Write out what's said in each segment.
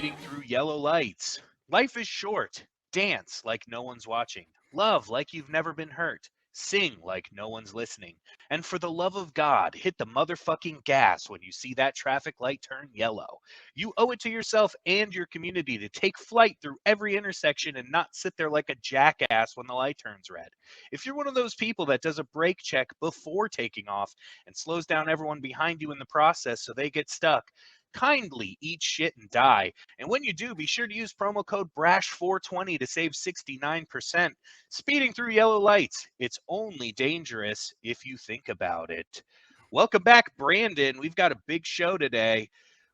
speeding through yellow lights. Life is short. Dance like no one's watching. Love like you've never been hurt. Sing like no one's listening. And for the love of God, hit the motherfucking gas when you see that traffic light turn yellow. You owe it to yourself and your community to take flight through every intersection and not sit there like a jackass when the light turns red. If you're one of those people that does a brake check before taking off and slows down everyone behind you in the process so they get stuck, kindly eat shit and die. And when you do, be sure to use promo code BRASH420 to save 69%. Speeding through yellow lights, it's only dangerous if you think about it. Welcome back, Brandon. We've got a big show today.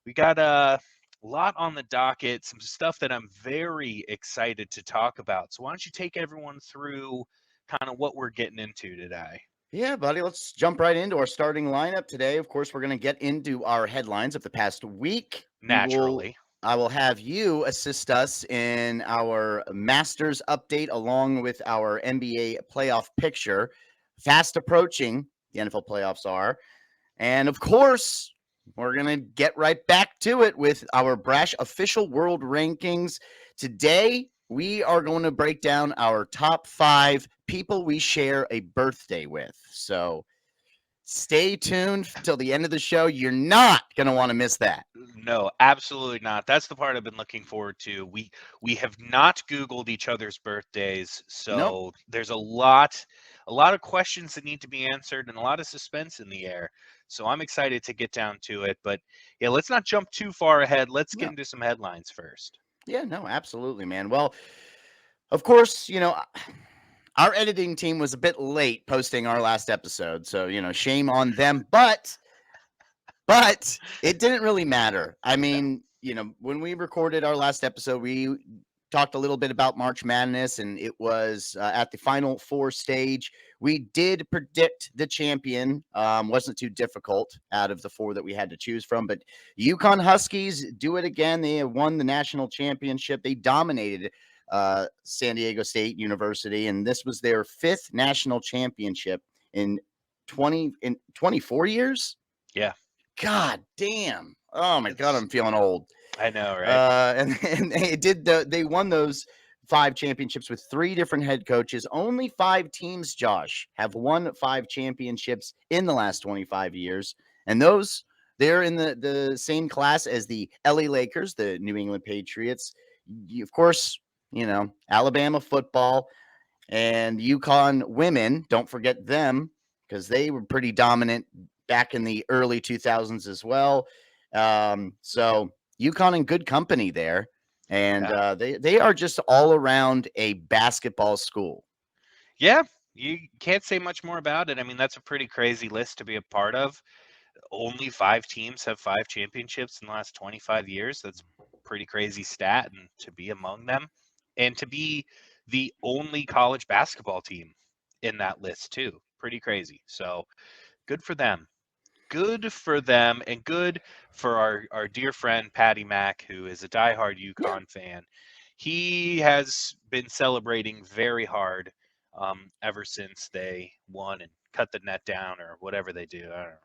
We got a lot on the docket, some stuff that I'm very excited to talk about. So why don't you take everyone through kind of what we're getting into today? Yeah, buddy, let's jump right into our starting lineup today. Of course, we're going to get into our headlines of the past week. Naturally. I will have you assist us in our Masters update along with our NBA playoff picture. Fast approaching, the NFL playoffs are. And of course, we're going to get right back to it with our Brash official world rankings. Today, we are going to break down our top 5 people we share a birthday with. So stay tuned till the end of the show. You're not going to want to miss that. No, absolutely not. That's the part I've been looking forward to. We have not Googled each other's birthdays, Nope. so there's a lot of questions that need to be answered and a lot of suspense in the air. So I'm excited to get down to it. But yeah, let's not jump too far ahead. Let's get No. into some headlines first. Yeah, no, absolutely, man. Well, of course, our editing team was a bit late posting our last episode, so shame on them. But it didn't really matter. I No. mean, when we recorded our last episode, we talked a little bit about March Madness, and it was at the Final Four stage. We did predict the champion. Wasn't too difficult out of the 4 that we had to choose from. But Yukon Huskies do it again. They have won the national championship. They dominated San Diego State University, and this was their 5th national championship in 24 years. Yeah. God damn. Oh my God, It's I'm feeling old. I know, right? And they won those 5 championships with 3 different head coaches. Only 5 teams, Josh, have won 5 championships in the last 25 years. And they're in the same class as the LA Lakers, the New England Patriots. Of course, Alabama football and UConn women. Don't forget them because they were pretty dominant back in the early 2000s as well. So UConn in good company there. And Yeah. they are just all around a basketball school. Yeah. You can't say much more about it. I mean, that's a pretty crazy list to be a part of. Only 5 teams have 5 championships in the last 25 years. That's a pretty crazy stat, and to be among them, and to be the only college basketball team in that list too, pretty crazy. So good for them. Good for them, and good for our dear friend Patty Mack, who is a diehard Yeah. UConn fan. He has been celebrating very hard ever since they won and cut the net down or whatever they do. I don't know.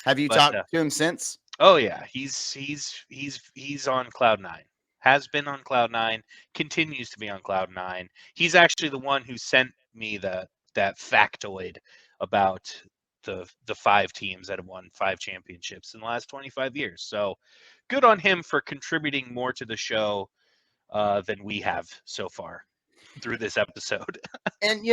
Have you But talked to him since? oh yeah, he's on cloud nine. Has been on cloud nine, continues to be on cloud nine. He's actually the one who sent me that factoid about the 5 teams that have won 5 championships in the last 25 years. So good on him for contributing more to the show than we have so far through this episode. And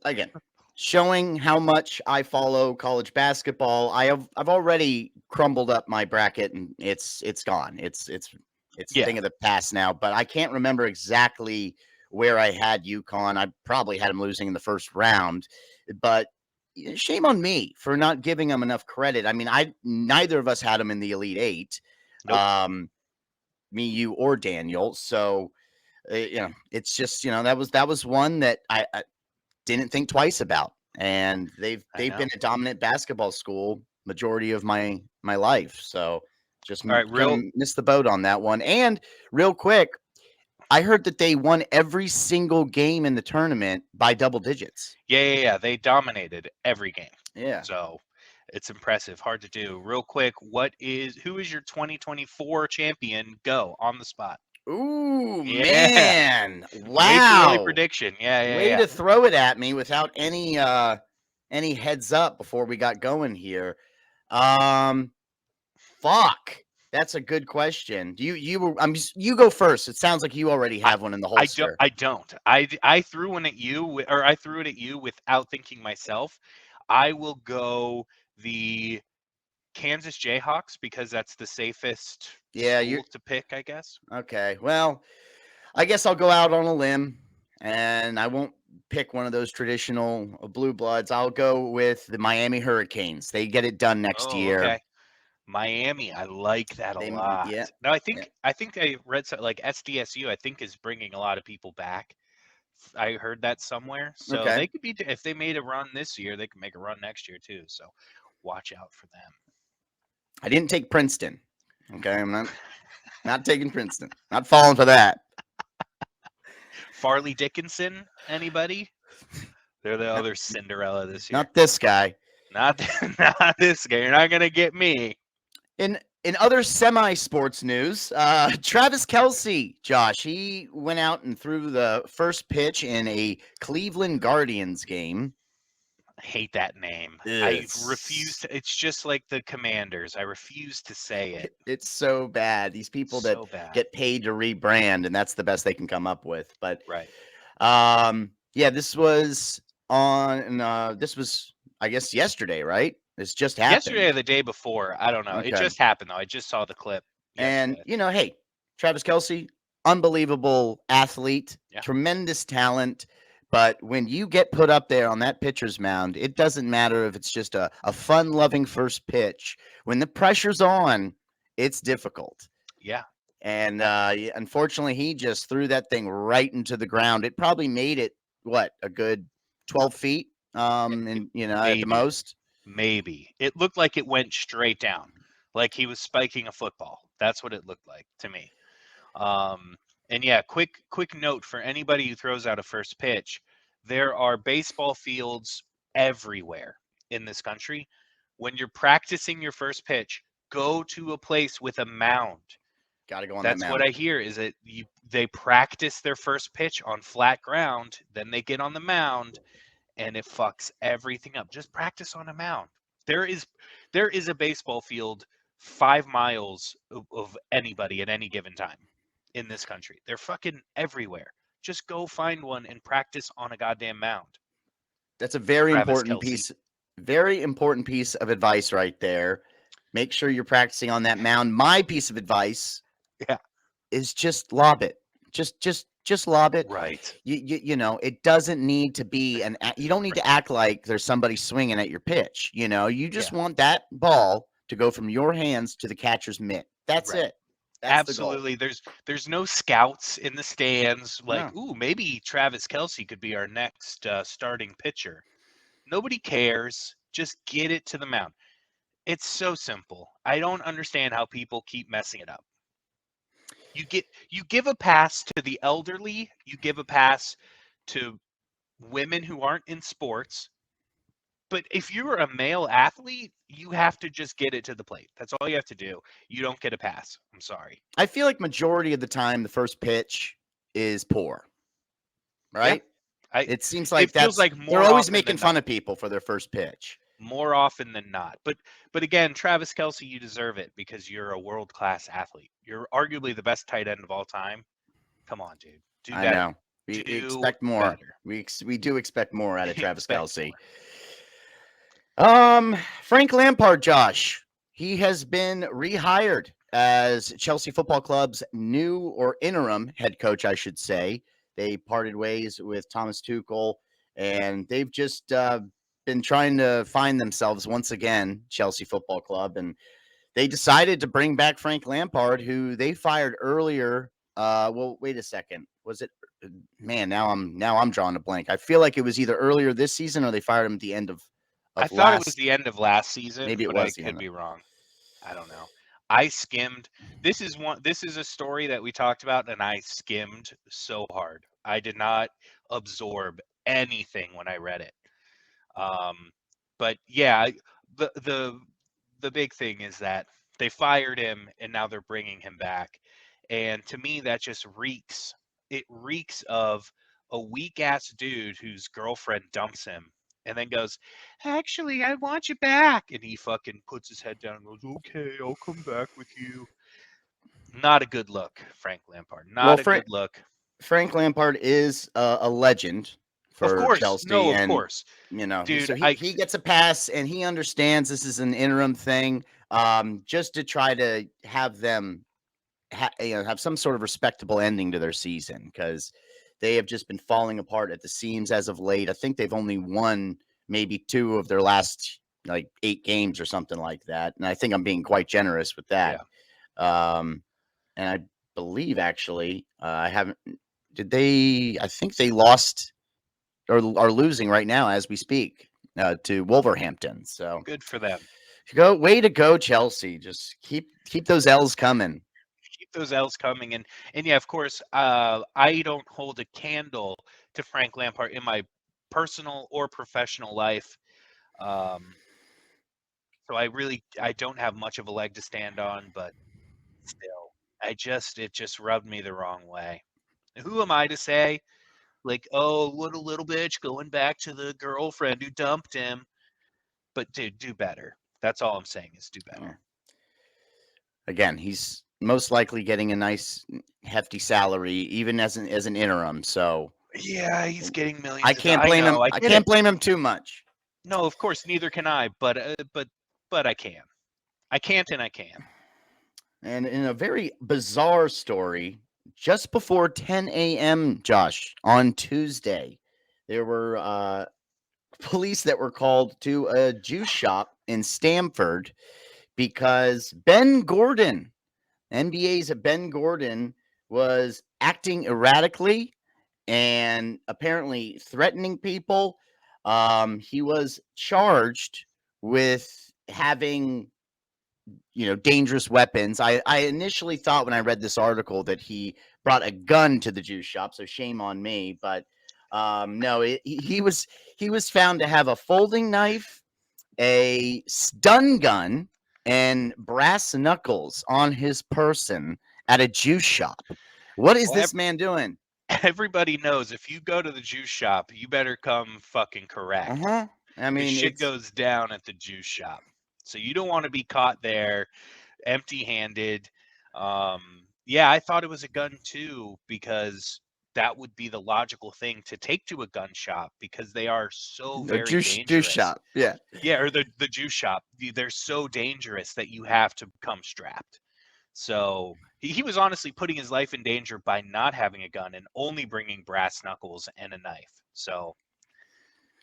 again, showing how much I follow college basketball, I've already crumbled up my bracket and it's gone. It's a Yeah, thing of the past now, but I can't remember exactly where I had UConn. I probably had them losing in the first round, but shame on me for not giving them enough credit. I mean, I neither of us had them in the Elite 8. nope, Me, you, or Daniel. So it's just that was one that I didn't think twice about, and they've I they've been know. a dominant basketball school majority of my life. So just All right, kind real of missed the boat on that one. And real quick, I heard that they won every single game in the tournament by double digits. yeah. They dominated every game. Yeah. So it's impressive. Hard to do. Real quick, who is your 2024 champion? Go on the spot. Ooh, Yeah. man. Make your early Wow. prediction. Yeah, yeah, Way yeah. to throw it at me without any heads up before we got going here. Um fuck. That's a good question. You go first. It sounds like you already I have one in the I don't holster. I don't. I threw one at you or I threw it at you without thinking myself. I will go the Kansas Jayhawks because that's the safest Yeah, you're school to pick, I guess. okay. Well, I guess I'll go out on a limb and I won't pick one of those traditional blue bloods. I'll go with the Miami Hurricanes. They get it done next Oh, year. okay. Miami, I like that a lot. Yeah, Now, yeah. I think I read so like SDSU, I think is bringing a lot of people back. I heard that somewhere. So Okay. they could be if they made a run this year, they could make a run next year too. So watch out for them. I didn't take Princeton. Okay, I'm not taking Princeton. Not falling for that. Farley Dickinson, anybody? They're the Not, other Cinderella this year. not this guy. Not not this guy. You're not gonna get me. In other semi-sports news, Travis Kelsey, Josh, he went out and threw the first pitch in a Cleveland Guardians game. I hate that name. I refuse It's to. It's just like the Commanders. I refuse to say it. it's so bad. These people that So bad. get paid to rebrand, and that's the best they can come up with. But Right. yeah, this was I guess yesterday, right? This just Yesterday or happened. the day before, I don't know. It Okay. just happened though. I just saw the clip And, yesterday. hey, Travis Kelsey, unbelievable athlete, Yeah. tremendous talent. But when you get put up there on that pitcher's mound, it doesn't matter if it's just a fun loving first pitch. When the pressure's on, it's difficult. Yeah. And Uh, unfortunately, he just threw that thing right into the ground. It probably made it, what, a good 12 feet, and, at the Maybe. most. Maybe. It looked like it went straight down. Like he was spiking a football. That's what it looked like to me. Um, and yeah, quick note for anybody who throws out a first pitch, there are baseball fields everywhere in this country. When you're practicing your first pitch, go to a place with a mound. Got to go on that That's what mound. I hear is that they practice their first pitch on flat ground, then they get on the mound and it fucks everything up. Just practice on a mound. There is there is a baseball field 5 miles of anybody at any given time in this country. They're fucking everywhere. Just go find one and practice on a goddamn mound. That's a Travis Kelsey. very important piece of advice right there. Make sure you're practicing on that mound. My piece of advice Yeah. is just lob it. Just lob it. Right. It doesn't need to be you don't need to act like there's somebody swinging at your pitch. You just Yeah. want that ball to go from your hands to the catcher's mitt. That's Right. it. That's the goal. Absolutely. There's no scouts in the stands like, No. ooh, maybe Travis Kelsey could be our next starting pitcher. Nobody cares. Just get it to the mound. It's so simple. I don't understand how people keep messing it up. You give a pass to the elderly, you give a pass to women who aren't in sports, but if you're a male athlete, you have to just get it to the plate. That's all you have to do. You don't get a pass. I'm sorry. I feel like majority of the time the first pitch is poor, Yeah. right? I It seems it like feels like they're more always often making than fun not. of people for their first pitch. More often than not. But again, Travis Kelsey, you deserve it because you're a world-class athlete. You're arguably the best tight end of all time. Come on, dude. Do I better. know. We Do expect more. better. We do expect more out of Travis Expect Kelsey. more. Frank Lampard, Josh. He has been rehired as Chelsea Football Club's new or interim head coach, I should say. They parted ways with Thomas Tuchel, and they've just been trying to find themselves once again, Chelsea Football Club, and they decided to bring back Frank Lampard, who they fired earlier. Well, wait a second. Was it? Man, now I'm drawing a blank. I feel like it was either earlier this season or they fired him at the end I of thought it was the last. end of last season, Maybe it but I was the could end. be wrong. I don't know. I skimmed. This is a story that we talked about and I skimmed so hard. I did not absorb anything when I read it. Um, but yeah, the the big thing is that they fired him and now they're bringing him back. And to me, that just reeks. It reeks of a weak ass dude whose girlfriend dumps him and then goes, "Actually, I want you back." And he fucking puts his head down and goes, "Okay, I'll come back with you." Not a good look, Frank Lampard. Well, Not a good look. Frank Lampard is a legend Of for course. No, Chelsea, of and course. so Dude, he gets a pass, and he understands this is an interim thing, just to try to have them have some sort of respectable ending to their season, because they have just been falling apart at the seams as of late. I think they've only won maybe 2 of their last like 8 games or something like that, and I think I'm being quite generous with that. yeah. Um, and I believe actually, I haven't. Did they? I think they lost or are losing right now as we speak to Wolverhampton. So Good for them. way to go, Chelsea. Just keep those L's coming. Keep those L's coming. And yeah, of course, I don't hold a candle to Frank Lampard in my personal or professional life. Um, so I don't have much of a leg to stand on, but still, it just rubbed me the wrong way. Who am I to say, like, oh, what a little bitch going back to the girlfriend who dumped him? But dude, do better. That's all I'm saying is do Oh. better. Again, he's most likely getting a nice hefty salary, even as an interim. So Yeah, he's getting I millions of can't dollars. I blame him. know, I I get it. can't blame him too much. No, of course, neither can I. But I can. I can't, and I can. And in a very bizarre story, just before 10 a.m., Josh, on Tuesday, there were police that were called to a juice shop in Stamford because Ben Gordon, NBA's Ben Gordon, was acting erratically and apparently threatening people. He was charged with having dangerous weapons. I initially thought when I read this article that he brought a gun to the juice shop, so shame on me. But no, he was found to have a folding knife, a stun gun, and brass knuckles on his person at a juice shop. What is Well, this man doing? everybody knows if you go to the juice shop, you better come fucking Uh correct. huh. I Because mean, shit it's goes down at the juice shop. So you don't want to be caught there empty-handed. Yeah, I thought it was a gun too because that would be the logical thing to take to a gun shop because they are so a very juice dangerous. shop. Yeah. Yeah, or the juice shop. They're so dangerous that you have to come strapped. So he was honestly putting his life in danger by not having a gun and only bringing brass knuckles and a knife. So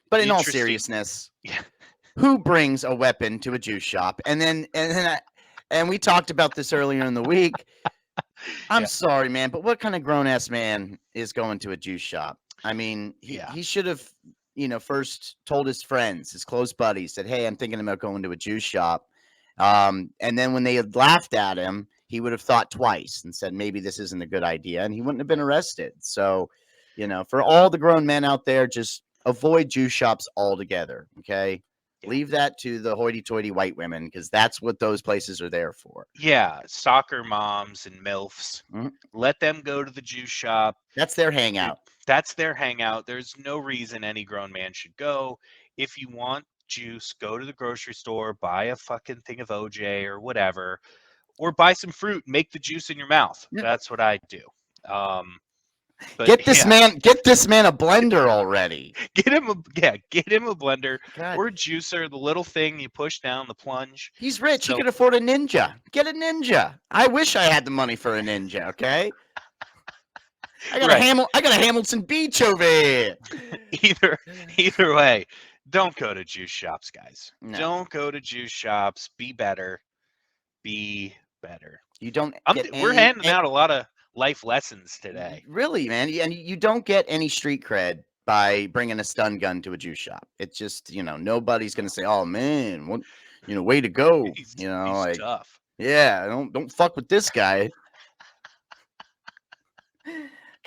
But in all interesting. seriousness, Yeah, who brings a weapon to a juice shop? And we talked about this earlier in the week. I'm yeah, sorry, man, but what kind of grown ass man is going to a juice shop? I mean, yeah. he should have, first told his friends, his close buddies, said, "Hey, I'm thinking about going to a juice shop." And then when they had laughed at him, he would have thought twice and said, maybe this isn't a good idea, and he wouldn't have been arrested. So, for all the grown men out there, just avoid juice shops altogether. Okay. Yeah. Leave that to the hoity-toity white women because that's what those places are there for. Yeah, soccer moms and MILFs. Mhm. Let them go to the juice shop. That's their Dude, hangout. that's their hangout. There's no reason any grown man should go. If you want juice, go to the grocery store, buy a fucking thing of OJ or whatever, or buy some fruit, make the juice in your mouth. Yeah. That's what I do. Um, but Get this yeah, man, a blender already. get him a blender God, or a juicer, the little thing you push down the plunge. he's rich. He So can afford a Ninja. Get a Ninja. I wish I had the money for a Ninja. Okay, right, I got a Hamilton Beach over here. either either way, don't go to juice shops, guys. No, Don't go to juice shops. Be better. Be better. you don't get We're handing out a lot of life lessons today. really, man, and you don't get any street cred by bringing a stun gun to a juice shop. It's just nobody's gonna say, "Oh man, what way to go." He's Like, tough. yeah, don't fuck with this guy.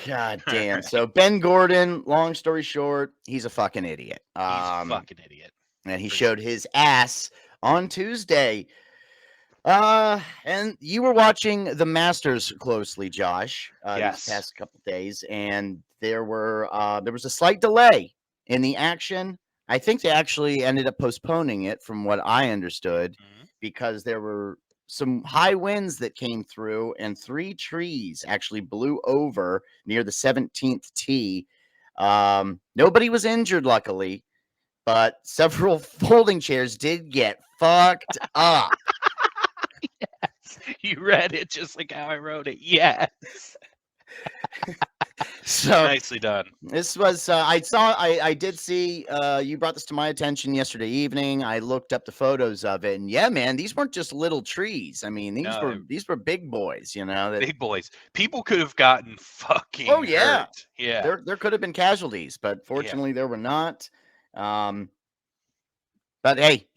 God All damn. right. So Ben Gordon, long story short, he's a fucking idiot. He's a fucking idiot And he for showed sure. his ass on Tuesday. And you were watching the Masters closely, Josh, these Yes. past couple days, and there was a slight delay in the action. I think they actually ended up postponing it, from what I understood, Mhm. because there were some high winds that came through, and three trees actually blew over near the 17th tee. Nobody was injured, luckily, but several folding chairs did get fucked up. You read it just like how I wrote it. Yes. So Nicely done. this was I did see you brought this to my attention yesterday evening. I looked up the photos of it, and yeah, man, these weren't just little trees. I mean, No, they these were big boys, that. big boys. People could have gotten Oh fucking yeah, hurt. Yeah. there could have been casualties, but Yeah. fortunately there were not. Um, but hey,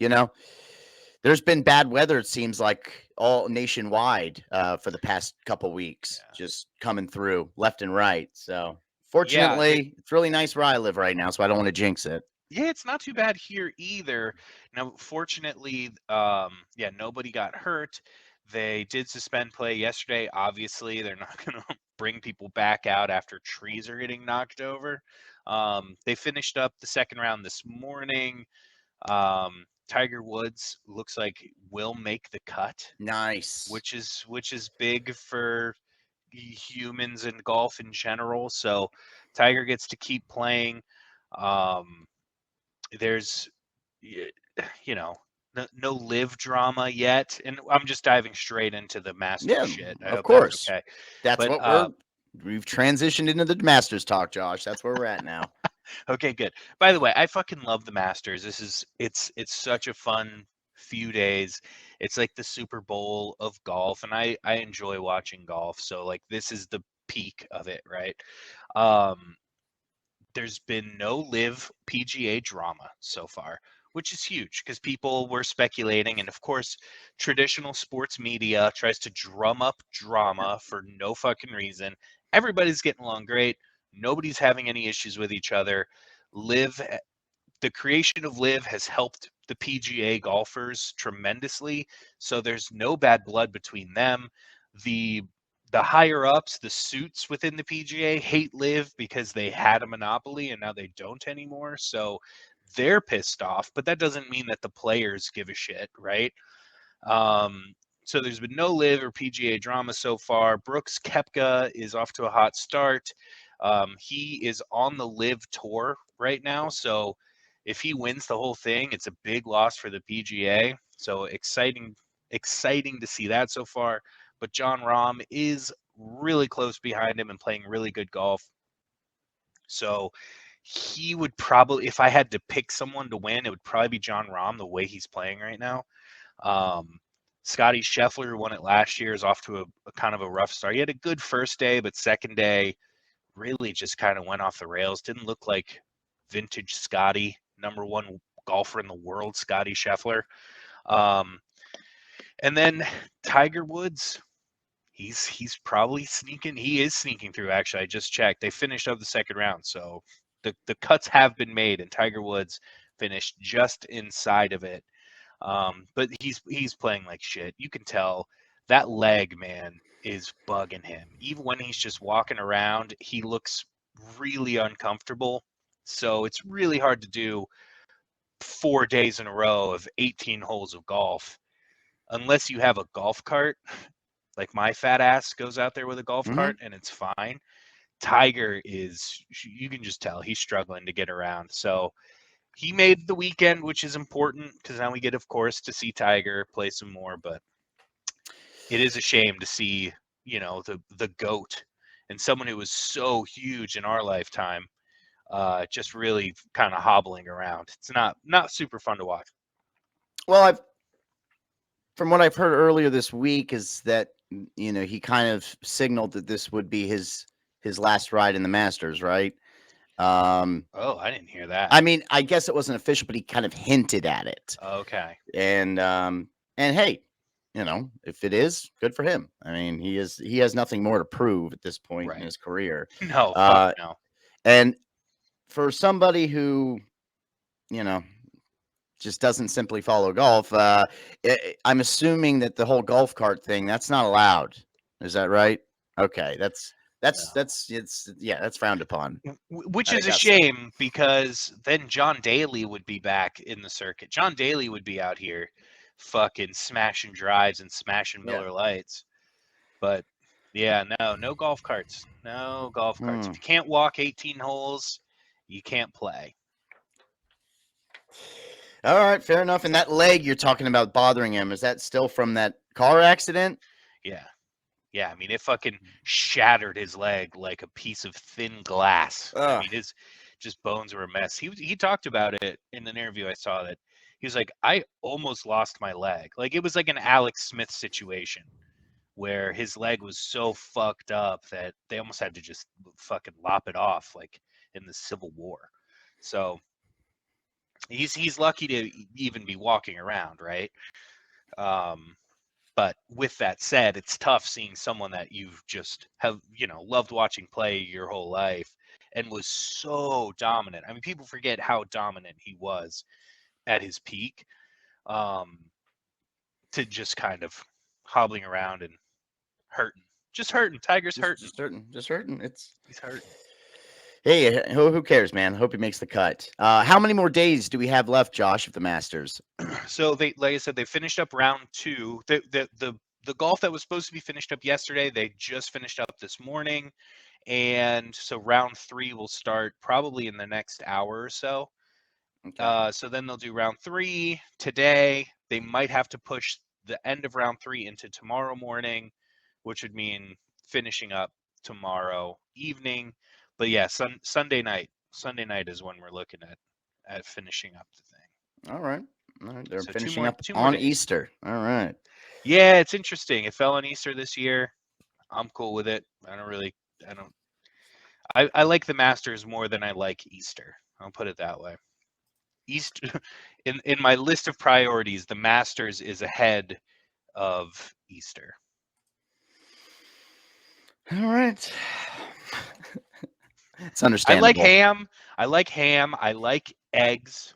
there's been bad weather, it seems like, all nationwide for the past couple weeks, Yeah. just coming through left and right. So Yeah. fortunately, it's really nice where I live right now, so I don't want to jinx it. Yeah, it's not too bad here either. Now, fortunately, yeah, nobody got hurt. They did suspend play yesterday. Obviously, they're not going to bring people back out after trees are getting knocked over. They finished up the second round this morning. Tiger Woods looks like will make the cut, Nice. which is big for humans and golf in general. So Tiger gets to keep playing. Um, there's you know no live drama yet, and I'm just diving straight into the master Yeah, shit. I of hope that's course. okay. That's But what we've transitioned into the Masters talk, Josh. That's where we're at now. okay, good. By the way, I fucking love the Masters. It's such a fun few days. It's like the Super Bowl of golf, and I enjoy watching golf. So like this is the peak of it, right? Um, there's been no live PGA drama so far, which is huge because people were speculating. And of course, traditional sports media tries to drum up drama for no fucking reason. Everybody's getting along great. Nobody's having any issues with each other. Live, the creation of Live has helped the PGA golfers tremendously. So there's no bad blood between them. The the higher ups, the suits within the PGA hate Live because they had a monopoly and now they don't anymore. So they're pissed off, but that doesn't mean that the players give a shit, right? Um, so there's been no live or PGA drama so far. Brooks Koepka is off to a hot start. He is on the live tour right now. So if he wins the whole thing, it's a big loss for the PGA. So exciting to see that so far. But John Rahm is really close behind him and playing really good golf. So he would probably, if I had to pick someone to win, it would probably be John Rahm the way he's playing right now. Um, Scotty Scheffler, who won it last year, is off to a kind of a rough start. He had a good first day, but second day really just kind of went off the rails. Didn't look like vintage Scotty, number one golfer in the world, Scotty Scheffler. Um, and then Tiger Woods, he's probably sneaking. He is sneaking through. Actually, I just checked. They finished up the second round, so the cuts have been made, and Tiger Woods finished just inside of it. But he's playing like shit. You can tell that leg, man, is bugging him. Even when he's just walking around, he looks really uncomfortable. So it's really hard to do 4 days in a row of 18 holes of golf unless you have a golf cart. Like my fat ass goes out there with a golf Hmm. cart and it's fine. Tiger is, you can just tell he's struggling to get around. So he made the weekend, which is important because now we get, of course, to see Tiger play some more. But it is a shame to see, the goat and someone who was so huge in our lifetime, just really kind of hobbling around. It's not super fun to watch. Well, from what I've heard earlier this week is that he kind of signaled that this would be his last ride in the Masters, right? Um, Oh, I didn't hear that. I mean, I guess it wasn't official, but he kind of hinted at it. Okay. And hey, if it is, good for him. I mean, he has nothing more to prove at this point in Right. his career. No, fuck Uh, no. and for somebody who, you know, just doesn't simply follow golf. I'm assuming that the whole golf cart thing, that's not allowed. Is that right? Okay, No. that's frowned upon Which at is a Augusta. shame because then John Daly would be back in the circuit. John Daly would be out here fucking smashing drives and smashing Yeah. Miller Lights. But yeah, no golf carts. No golf carts. Hmm. If you can't walk 18 holes, you can't play. All right, fair enough. And that leg you're talking about bothering him, is that still from that car accident? Yeah. Yeah, I mean, it fucking shattered his leg like a piece of thin glass. I Ugh. mean, his just bones were a mess. He talked about it in an interview I saw that he was like, I almost lost my leg. Like it was like an Alex Smith situation where his leg was so fucked up that they almost had to just fucking lop it off, like in the Civil War. So he's lucky to even be walking around, right? Um, But with that said, it's tough seeing someone that you've just have, loved watching play your whole life and was so dominant. I mean, people forget how dominant he was at his peak, um, to just kind of hobbling around and hurting. Just hurting. Tiger's hurting. Just hurting. It's He's hurting. Hey, who cares, man? Hope he makes the cut. How many more days do we have left, Josh, of the Masters? So they, like I said, they finished up round two. The golf that was supposed to be finished up yesterday, they just finished up this morning. And so round three will start probably in the next hour or so. Okay. So then they'll do round three today. They might have to push the end of round three into tomorrow morning, which would mean finishing up tomorrow evening. But yeah, Sunday night. Sunday night is when we're looking at finishing up the thing. All right. All right. They're So finishing up two more on days. Easter. All right. Yeah, it's interesting. It fell on Easter this year. I'm cool with it. I don't I like the Masters more than I like Easter. I'll put it that way. Easter in my list of priorities, the Masters is ahead of Easter. All right. It's I like understandable. ham. I like ham. I like eggs.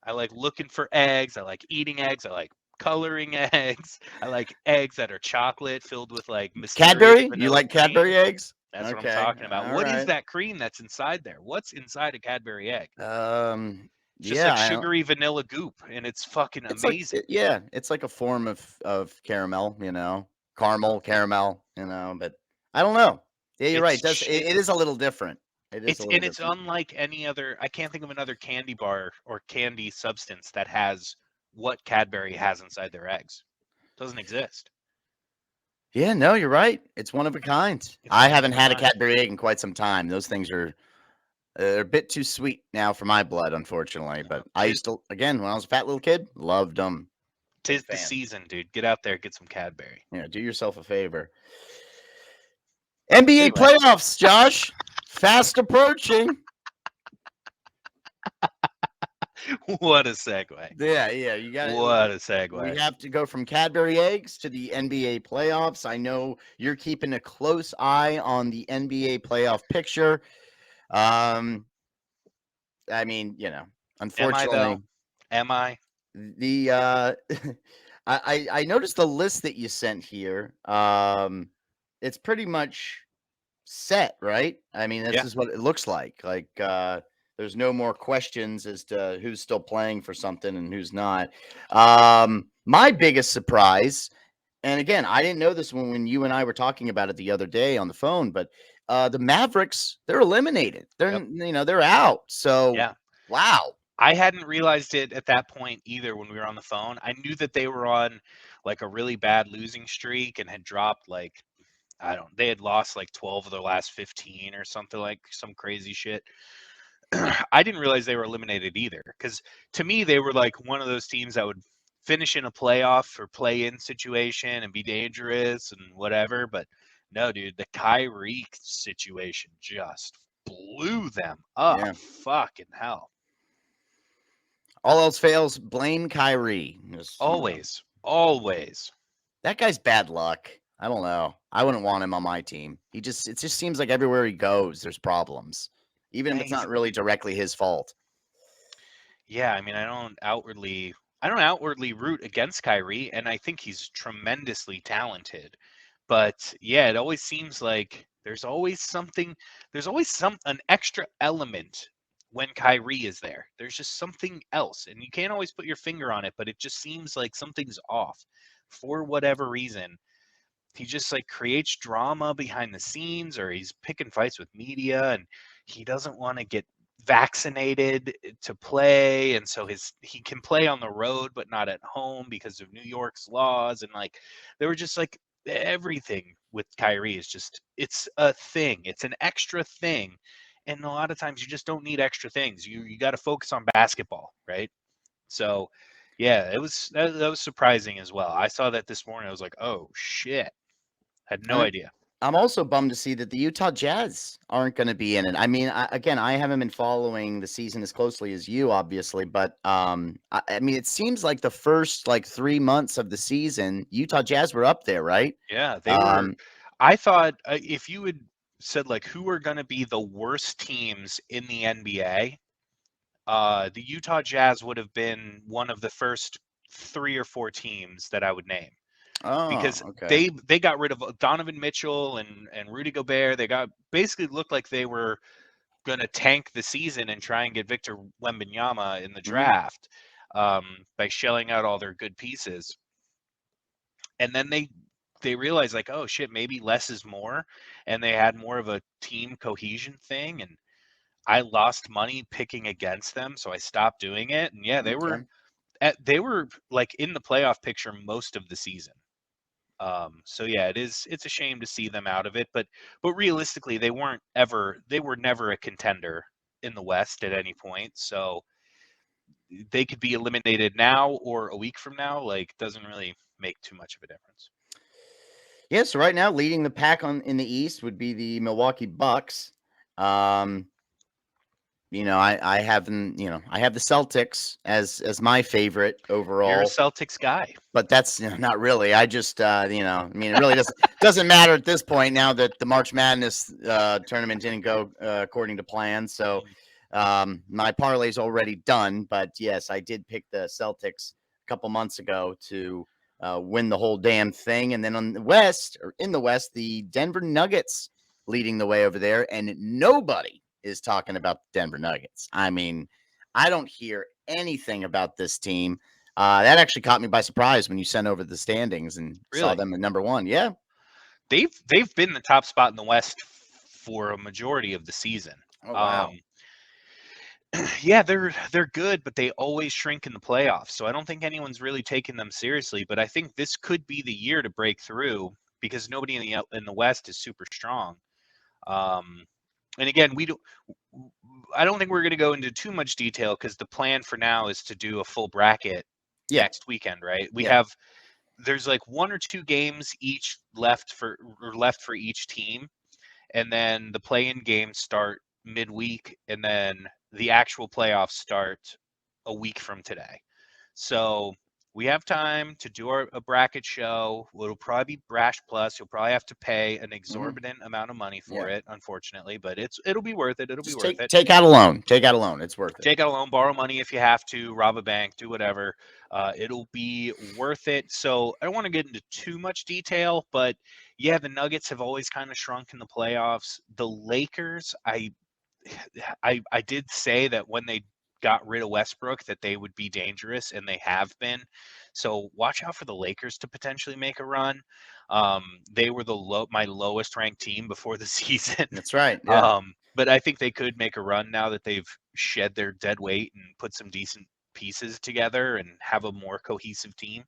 I like looking for eggs. I like eating eggs. I like coloring eggs. I like eggs that are chocolate filled with like mysterious Cadbury? You vanilla like Cadbury cream. eggs? That's what I'm Okay. talking about. All What is right. that cream that's inside there? What's inside a Cadbury egg? Um. It's just like Yeah. sugary vanilla goop, and it's fucking It's like amazing. yeah. It's like a form of caramel. Caramel, caramel. But I don't know. Yeah, you're right. It's It does. ch- It is a little different. It is a it's little and it's different. unlike any other. I can't think of another candy bar or candy substance that has what Cadbury has inside their eggs. Doesn't exist. Yeah. No, you're right. It's one of a kind. It's I one of haven't a had a kind. Cadbury egg in quite some time. Those things are they're a bit too sweet now for my blood, unfortunately. But I Tis, used to, again, when I was a fat little kid, loved them. Big tis the fan. season, dude. Get out there, get some Cadbury. Do yourself a favor. NBA Anyway, playoffs, Josh, fast approaching. what a segue. Yeah. You got it. What a We segue. have to go from Cadbury eggs to the NBA playoffs. I know you're keeping a close eye on the NBA playoff picture. Um, I mean, Am I though? unfortunately, Am I? the I noticed the list that you sent here. It's pretty much set, right? I mean, this Yeah. is what it looks like. There's no more questions as to who's still playing for something and who's not. My biggest surprise, and again, I didn't know this when you and I were talking about it the other day on the phone, but the Mavericks, they're eliminated. Yep. They're out. So Yeah. wow. I hadn't realized it at that point either when we were on the phone. I knew that they were on like a really bad losing streak and had dropped like they had lost like 12 of their last 15 or something, like some crazy shit. I didn't realize they were eliminated either because to me they were like one of those teams that would finish in a playoff or play-in situation and be dangerous and whatever. But no, dude, the Kyrie situation just blew them up. Yeah. Fucking hell. All else fails, blame Kyrie. Always, always. That guy's bad luck. I don't know. I wouldn't want him on my team. It just seems like everywhere he goes, there's problems, even if Man, it's not really directly his fault. Yeah, I mean, I don't outwardly root against Kyrie, and I think he's tremendously talented. But yeah, it always seems like there's always an extra element when Kyrie is there. There's just something else, and you can't always put your finger on it, but it just seems like something's off for whatever reason. He just like creates drama behind the scenes, or he's picking fights with media, and he doesn't want to get vaccinated to play, and so he can play on the road but not at home because of New York's laws. And like they were just like everything with Kyrie is just it's a thing. It's an extra thing. And a lot of times you just don't need extra things. You got to focus on basketball, right? So yeah, that was surprising as well. I saw that this morning. I was like, "Oh shit." Had no And idea. I'm also bummed to see that the Utah Jazz aren't going to be in it. I mean, again, I haven't been following the season as closely as you, obviously, but I mean, it seems like the first like 3 months of the season, Utah Jazz were up there, right? Yeah, they were. Um, I thought if you had said like who are going to be the worst teams in the NBA, the Utah Jazz would have been one of the first 3 or 4 teams that I would name oh, because okay. they got rid of Donovan Mitchell and Rudy Gobert. They got basically looked like they were going to tank the season and try and get Victor Wembanyama in the Hmm. draft by shelling out all their good pieces. And then they realized like, oh shit, maybe less is more, and they had more of a team cohesion thing. And I lost money picking against them, so I stopped doing it. And yeah, Okay. they were like in the playoff picture most of the season. So yeah, it's a shame to see them out of it, but realistically, they were never a contender in the West at any point. So they could be eliminated now or a week from now. Like, doesn't really make too much of a difference. Yeah, so right now leading the pack on in the East would be the Milwaukee Bucks. Um, I have them, I have the Celtics as my favorite You're a overall. Celtics guy. But that's, not really. I just, I mean, it really doesn't matter at this point now that the March Madness tournament didn't go according to plan. So Mm. my parlay's already done. But yes, I did pick the Celtics a couple months ago to win the whole damn thing. And then on the West, or in the West, the Denver Nuggets leading the way over there, and nobody is talking about the Denver Nuggets. I mean, I don't hear anything about this team. That actually caught me by surprise when you sent over the standings and saw Really? them at number one. Yeah. They've been the top spot in the West for a majority of the season. Oh wow. Um, yeah, they're good, but they always shrink in the playoffs. So I don't think anyone's really taking them seriously. But I think this could be the year to break through because nobody in the West is super strong. Um, and again, we don't. I don't think we're going to go into too much detail because the plan for now is to do a full bracket Yeah. next weekend, right? Yeah. There's like 1 or 2 games each left for each team, and then the play-in games start midweek, and then the actual playoffs start a week from today. So we have time to do a bracket show. It'll probably be Brash Plus. You'll probably have to pay an Hmm. exorbitant amount of money for Yeah. it, unfortunately, but it'll be worth it. It'll be Just worth take it. take out a loan. Take out a loan. It's worth it. Take out a loan, borrow money if you have to, rob a bank, do whatever. It'll be worth it. So I don't want to get into too much detail, but yeah, the Nuggets have always kind of shrunk in the playoffs. The Lakers, I did say that when they got rid of Westbrook that they would be dangerous, and they have been. So watch out for the Lakers to potentially make a run. They were my lowest ranked team before the season. That's right. Yeah. But I think they could make a run now that they've shed their dead weight and put some decent pieces together and have a more cohesive team.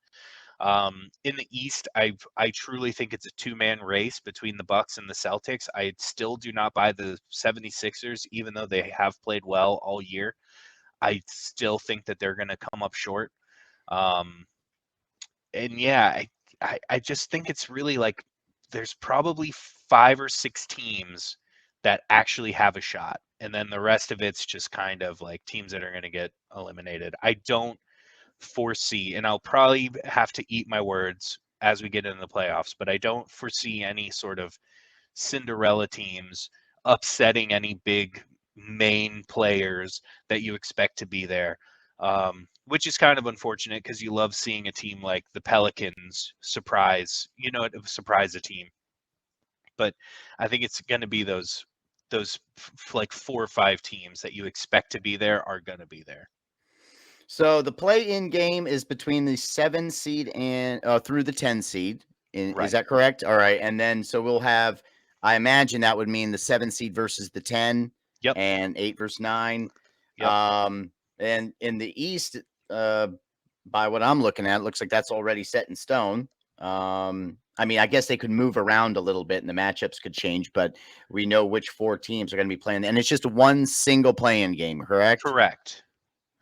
In the East, I truly think it's a two-man race between the Bucks and the Celtics. I still do not buy the 76ers, even though they have played well all year. I still think that they're going to come up short. Um, and yeah, I just think it's really like there's probably 5 or 6 teams that actually have a shot. And then the rest of it's just kind of like teams that are going to get eliminated. I don't foresee, and I'll probably have to eat my words as we get into the playoffs, but I don't foresee any sort of Cinderella teams upsetting any big main players that you expect to be there. which is kind of unfortunate because you love seeing a team like the Pelicans surprise a team. But I think it's going to be those like 4 or 5 teams that you expect to be there are going to be there. So the play-in game is between the 7 seed and through the 10 seed. Is Right. that correct? All right. And then so we'll have, I imagine that would mean the 7 seed versus the 10 Yep. and 8 versus 9. Yep. And in the East, by what I'm looking at, it looks like that's already set in stone. I mean, I guess they could move around a little bit and the matchups could change, but we know which 4 teams are going to be playing. And it's just one single play-in game, correct? Correct.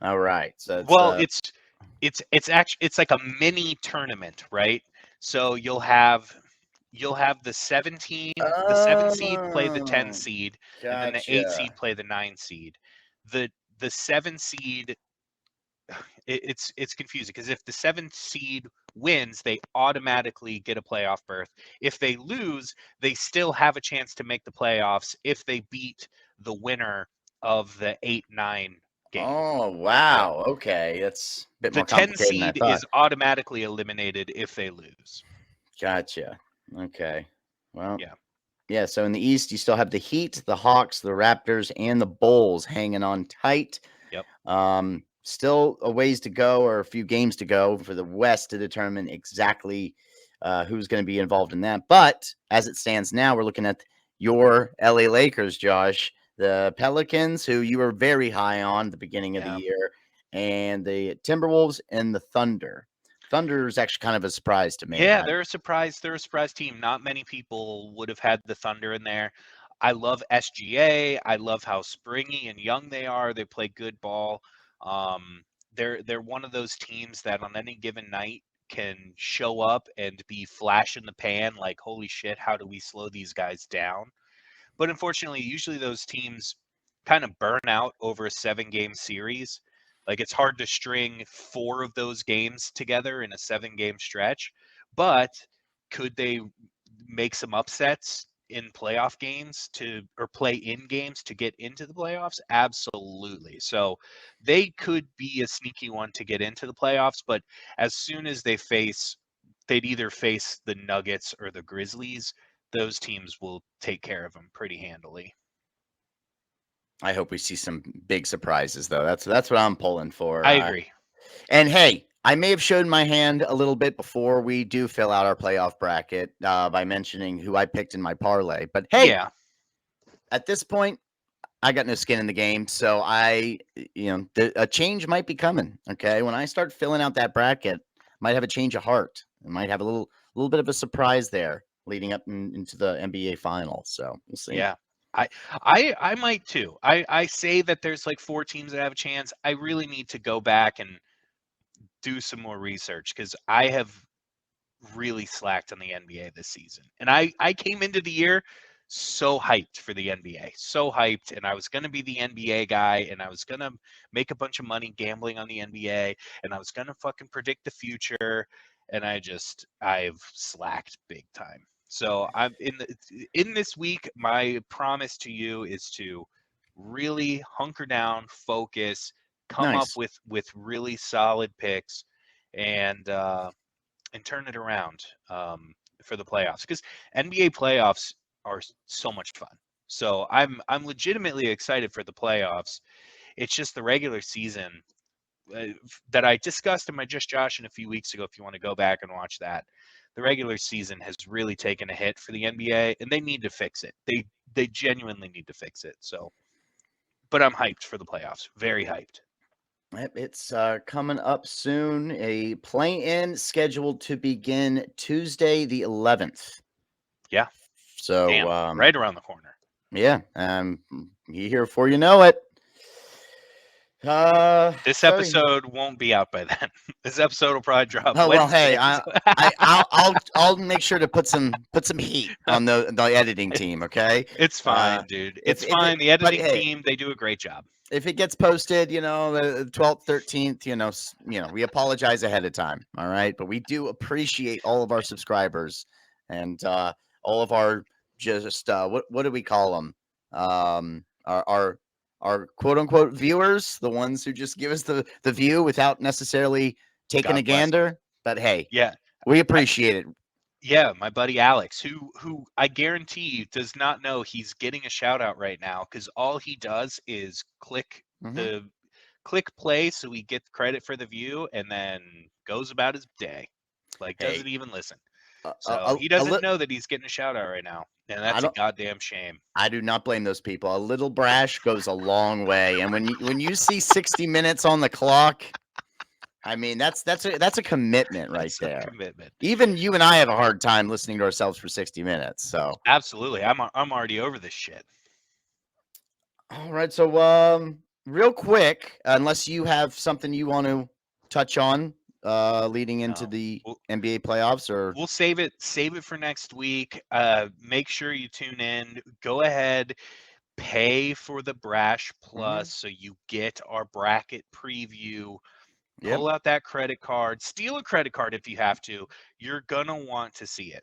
All right. So it's Well, it's actually it's like a mini tournament, right? So you'll have the 7 seed play the 10 oh, seed, and then the 8 gotcha. seed play the 9 seed. The 7 seed it's confusing because if the 7 seed wins, they automatically get a playoff berth. If they lose, they still have a chance to make the playoffs if they beat the winner of the 8-9 game. Oh, Yeah. wow. Okay. That's a bit The more 10 complicated than I seed thought. is automatically eliminated if they lose. Gotcha. Okay. Well, Yeah. yeah. So in the East, you still have the Heat, the Hawks, the Raptors, and the Bulls hanging on tight. Yep. Still a ways to go or a few games to go for the West to determine exactly who's going to be involved in that. But as it stands now, we're looking at your LA Lakers, Josh, the Pelicans, who you were very high on at the beginning of the Yeah. year, and the Timberwolves and the Thunder. Thunder is actually kind of a surprise to me. Yeah, they're a surprise. They're a surprise team. Not many people would have had the Thunder in there. I love SGA. I love how springy and young they are. They play good ball. They're one of those teams that on any given night can show up and be flash in the pan. Like, holy shit, how do we slow these guys down? But unfortunately, usually those teams kind of burn out over a 7-game series. Like it's hard to string 4 of those games together in a 7-game stretch. But could they make some upsets in playoff games or play in games to get into the playoffs? Absolutely. So they could be a sneaky one to get into the playoffs, but as soon as they'd either face the Nuggets or the Grizzlies, those teams will take care of them pretty handily. I hope we see some big surprises, though. That's what I'm pulling for. I agree. And hey, I may have shown my hand a little bit before we do fill out our playoff bracket by mentioning who I picked in my parlay. But hey, Yeah. at this point, I got no skin in the game, so a change might be coming. Okay, when I start filling out that bracket, might have a change of heart. I might have a little bit of a surprise there leading up into the NBA final. So we'll see. Yeah. I might too. I say that there's like 4 teams that have a chance. I really need to go back and do some more research because I have really slacked on the NBA this season. And I came into the year so hyped for the NBA, so hyped, and I was going to be the NBA guy, and I was going to make a bunch of money gambling on the NBA, and I was going to fucking predict the future, and I've slacked big time. So I'm in this week. My promise to you is to really hunker down, focus, come up Nice. with really solid picks, and turn it around for the playoffs because NBA playoffs are so much fun. So I'm legitimately excited for the playoffs. It's just the regular season uh, that I discussed in my Just Josh in a few weeks ago. If you want to go back and watch that, the regular season has really taken a hit for the NBA, and they need to fix it. They genuinely need to fix it. So, but I'm hyped for the playoffs. Very hyped. Yep, it's coming up soon. A play-in scheduled to begin Tuesday the 11th. Yeah, So, damn, right around the corner. yeah, you here before you know it. This So episode won't be out by then. This episode will probably drop oh well, hey, Wednesday. I'll make sure to put some heat on the editing team. Okay, It's fine, dude. It's if it fine. The but editing hey, team, they do a great job. if it gets posted, the 12th, 13th, we apologize ahead of time. All right. But we do appreciate all of our subscribers and all of our just, what do we call them? Our our quote unquote viewers, the ones who just give us the view without necessarily taking a God bless them. gander. But hey, Yeah. we I appreciate it. Yeah, my buddy Alex, who I guarantee you does not know he's getting a shout out right now because all he does is Hmm. the click play so he gets credit for the view and then goes about his day. Like Hey, doesn't even listen. a, a, So a, he a doesn't li- know that he's getting a shout out right now. And I that's a don't. goddamn shame. I do not blame those people. A little brash goes a long way, and when you see 60 minutes on the clock, I mean that's a commitment right That's a there. commitment. Even you and I have a hard time listening to ourselves for 60 minutes. So, Absolutely. I'm already over this shit. all right. So, real quick, unless you have something you want to touch on, leading into No. the We'll, NBA playoffs, or we'll save it for next week. Make sure you tune in. Go ahead, pay for the Brash mm-hmm. Plus so you get our bracket preview. Yep, Pull out that credit card, steal a credit card if you have to. You're gonna want to see it.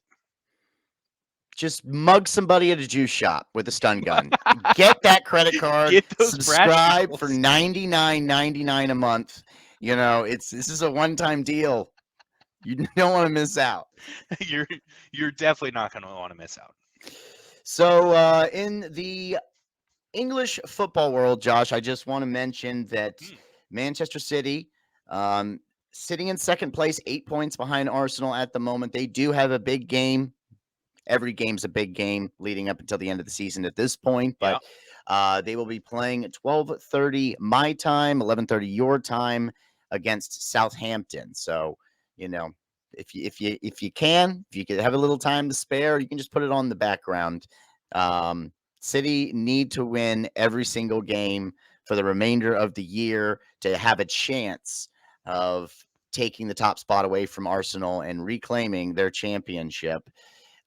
just mug somebody at a juice shop with a stun gun. Get that credit card, Get those Brash subscribe for deals. $99.99 a month. This is a one-time deal. You don't want to miss out. you're you're definitely not gonna want to miss out. So, in the English football world, Josh, I just want to mention that Hmm. Manchester City, um, sitting in second place, 8 points behind Arsenal at the moment. They do have a big game. Every game's a big game leading up until the end of the season at this point, Yeah. but they will be playing at 12:30 my time, 11:30 your time against Southampton. So, you know, if you could have a little time to spare, you can just put it on the background. Um, City need to win every single game for the remainder of the year to have a chance of taking the top spot away from Arsenal and reclaiming their championship.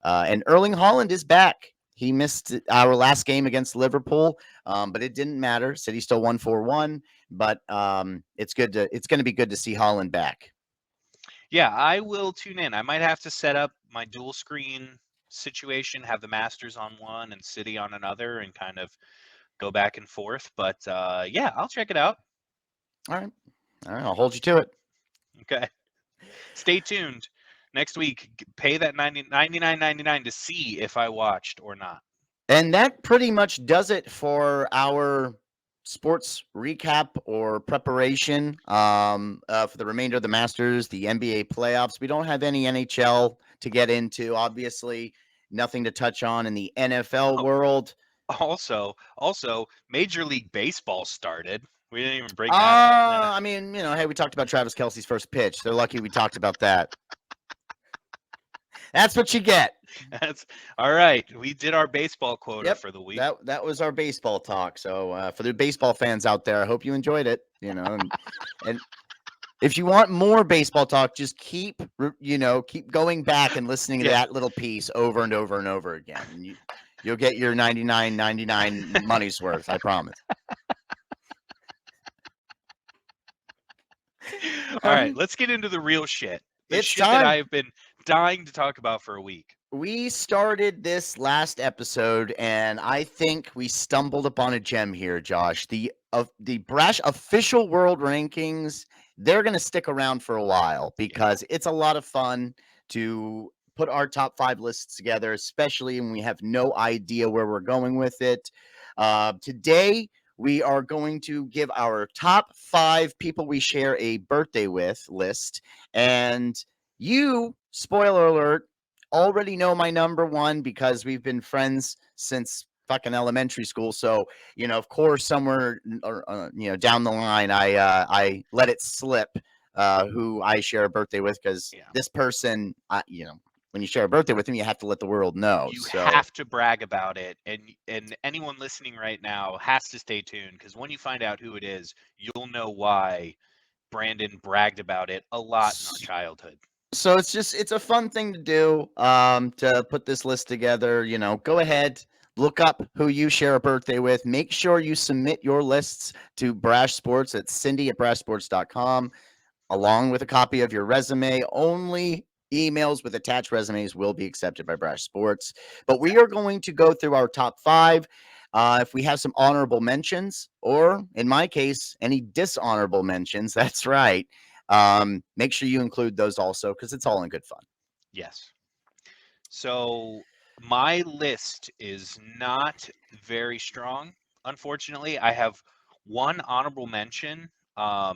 And Erling Haaland is back. He missed our last game against Liverpool, but it didn't matter. City still won 4-1. But it's going to be good to see Haaland back. Yeah, I will tune in. I might have to set up my dual screen situation, have the Masters on one and City on another, and kind of go back and forth. But yeah, I'll check it out. All right. All right. I'll hold you to it. Okay. Stay tuned. Next week, pay that 99.99 to see if I watched or not. And that pretty much does it for our sports recap or preparation for the remainder of the Masters, the NBA playoffs. We don't have any NHL to get into, obviously. Nothing to touch on in the NFL Oh, world. also, Major League Baseball started. We didn't even bring that up. I mean, hey, we talked about Travis Kelsey's first pitch. They're lucky we talked about that. That's what you get. That's all right. We did our baseball quota Yep, for the week. that was our baseball talk. So for the baseball fans out there, I hope you enjoyed it. And if you want more baseball talk, just keep going back and listening to Yeah. that little piece over and over and over again. And you'll get your 99.99 money's worth. I promise. All All right, right, let's get into the real shit. The it's shit that I time. have been dying to talk about for a week. We started this last episode, and I think we stumbled upon a gem here, Josh. The Brash official world rankings, they're going to stick around for a while Yeah. because it's a lot of fun to put our top 5 lists together, especially when we have no idea where we're going with it. Today, we are going to give our top 5 people we share a birthday with list, and you, spoiler alert, already know my number one because we've been friends since fucking elementary school. So, of course, somewhere down the line, I let it slip who I share a birthday with because Yeah. this person, when you share a birthday with him, you have to let the world know. You So, have to brag about it, and anyone listening right now has to stay tuned because when you find out who it is, you'll know why Brandon bragged about it a lot in our childhood. so it's a fun thing to do to put this list together. Go ahead, look up who you share a birthday with. Make sure you submit your lists to Brash Sports at cindy@brashsports.com along with a copy of your resume. Only emails with attached resumes will be accepted by Brash Sports. But we are going to go through our top 5. If we have some honorable mentions, or in my case, any dishonorable mentions, that's right. Make sure you include those also because it's all in good fun. Yes. So my list is not very strong. Unfortunately, I have one honorable mention. Are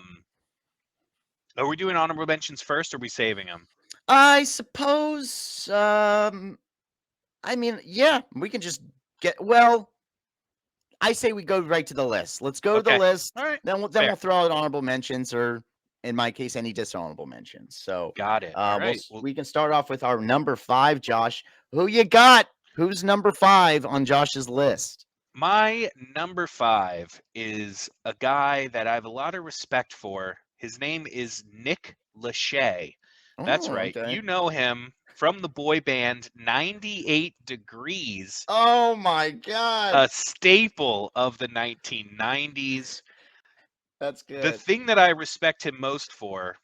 we doing honorable mentions first, or are we saving them? I suppose. I mean, yeah, we can just get. Well, I say we go right to the list. Let's go to the Okay. list. All right. Then Fair. we'll throw out honorable mentions, or in my case, any dishonorable mentions. So, Got it. All we'll right. Well, we can start off with our number 5, Josh. Who you got? Who's number 5 on Josh's list? my number 5 is a guy that I have a lot of respect for. His name is Nick Lachey. That's Oh, right. okay. You know him from the boy band 98 Degrees, Oh my God, a staple of the 1990s. that's The good. thing that I respect him most for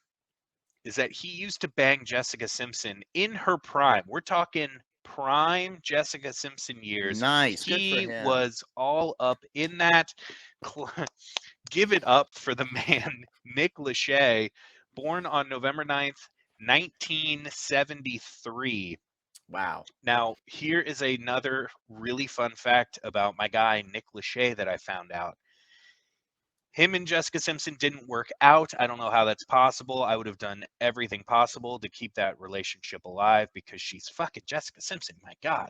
is that he used to bang Jessica Simpson in her prime. We're talking prime Jessica Simpson years. Nice, good for He him. was all up in that. Give it up for the man, Nick Lachey, born on November 9th, 1973. Wow. Now, here is another really fun fact about my guy, Nick Lachey, that I found out. Him and Jessica Simpson didn't work out. I don't know how that's possible. I would have done everything possible to keep that relationship alive because she's fucking Jessica Simpson. My God.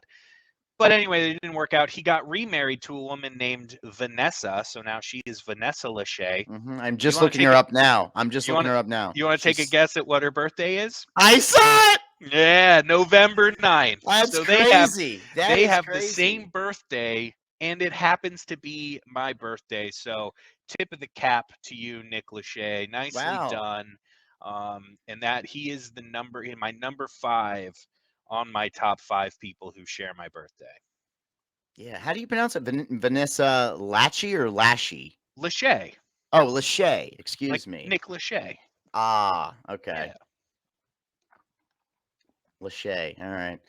But anyway, it didn't work out. He got remarried to a woman named Vanessa. So now she is Vanessa Lachey. I'm You just want to looking take her it? up now. I'm just You looking want to? her up now. You want to take a She's. guess at what her birthday is? I saw it. Yeah, November 9th. That's So crazy. That they is have the same crazy. birthday, and it happens to be my birthday. So tip of the cap to you, Nick Lachey. Nicely Wow. done. And that he is the number in my number 5 on my top 5 people who share my birthday. Yeah. How do you pronounce it? Vanessa Lachey or Lashy? Lachey, Oh, Lachey. like Excuse me. Nick Lachey. Ah, okay. Yeah. Lachey. All right.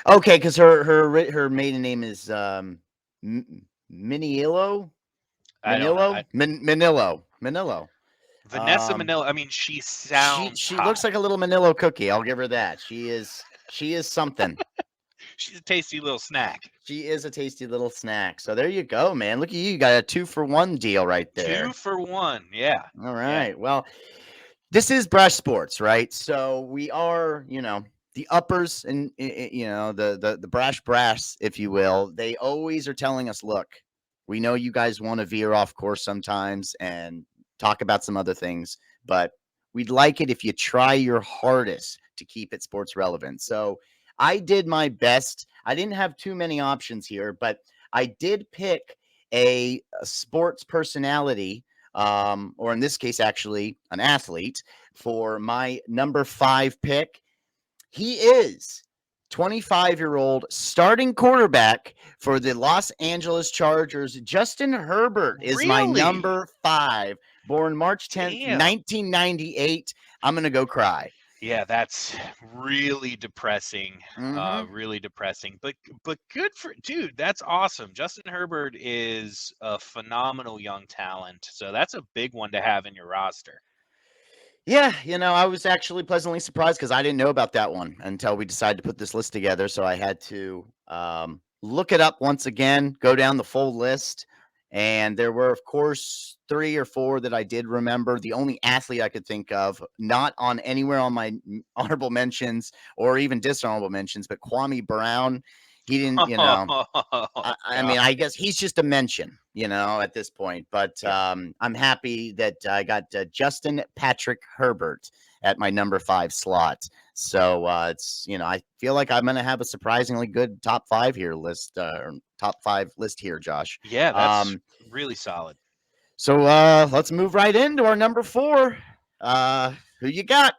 Okay, because her maiden name is Miniello. I don't know. Manillo. Vanessa Manila. I mean, she She sounds she hot. looks like a little Manillo cookie. I'll give her that. She is something. She's a tasty little snack. She is a tasty little snack. So there you go, man. Look at you. You got a 2-for-1 deal right 2 there. for 1. Yeah. All Yeah. right. Well, this is Brash Sports, right? So we are, the uppers and the brass, if you will. They always are telling us, look, we know you guys want to veer off course sometimes and talk about some other things, but we'd like it if you try your hardest to keep it sports relevant. So I did my best. I didn't have too many options here, but I did pick a sports personality, or in this case, actually, an athlete for my number 5 pick. He is 25-year-old starting quarterback for the Los Angeles Chargers. Justin Herbert is my Really? number 5, born March 10th, Damn. 1998. I'm going to go cry. Yeah, that's really depressing. Mm-hmm. Really depressing. But good for dude, that's awesome. Justin Herbert is a phenomenal young talent. So that's a big one to have in your roster. Yeah, I was actually pleasantly surprised because I didn't know about that one until we decided to put this list together. So I had to look it up once again, go down the full list. And there were, of course, 3 or 4 that I did remember. The only athlete I could think of, not on anywhere on my honorable mentions or even dishonorable mentions, but Kwame Brown. He didn't, Oh I God. mean, I guess he's just a mention, at this point. But Yeah. I'm happy that I got Justin Patrick Herbert at my number 5 slot. So it's, I feel like I'm going to have a surprisingly good top 5 here list, top 5 list here, Josh. Yeah, that's Um, really solid. so let's move right into our number 4. Who you got?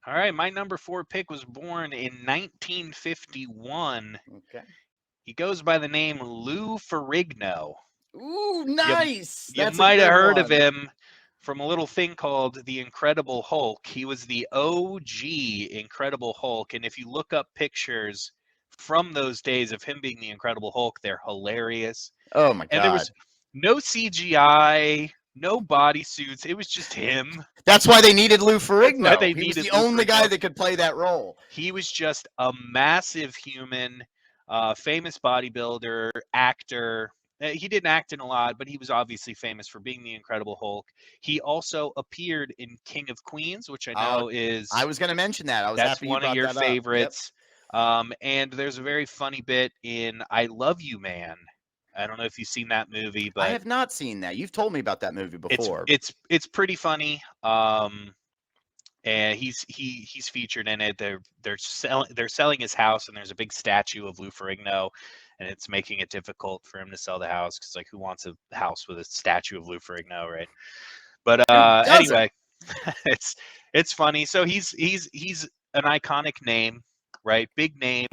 All right, my number 4 pick was born in 1951. Okay. He goes by the name Lou Ferrigno. Ooh, You nice. you That's a might have good heard of one. him from a little thing called the Incredible Hulk. He was the OG Incredible Hulk, and if you look up pictures from those days of him being the Incredible Hulk. They're hilarious. Oh my And there God. was no CGI, no bodysuits. It was just him. That's why they needed Lou That's why they Ferrigno. He was needed the Lou only guy Ferrigno. that could play that role. He was just a massive human, famous bodybuilder, actor. He didn't act in a lot, but he was obviously famous for being the Incredible Hulk. He also appeared in King of Queens, which I know I is was going to mention that. I was that's happy you one of brought your that up. Yep. favorites. And there's a very funny bit in I Love You Man. I don't know if you've seen that movie, I but have not seen that. You've told me about that movie before. it's pretty funny. And he's featured in it. They're selling his house, and there's a big statue of Lou Ferrigno, and it's making it difficult for him to sell the house because like who wants a house with a statue of Lou Ferrigno, right? But Who doesn't? anyway, it's funny. So he's an iconic name, right? Big name.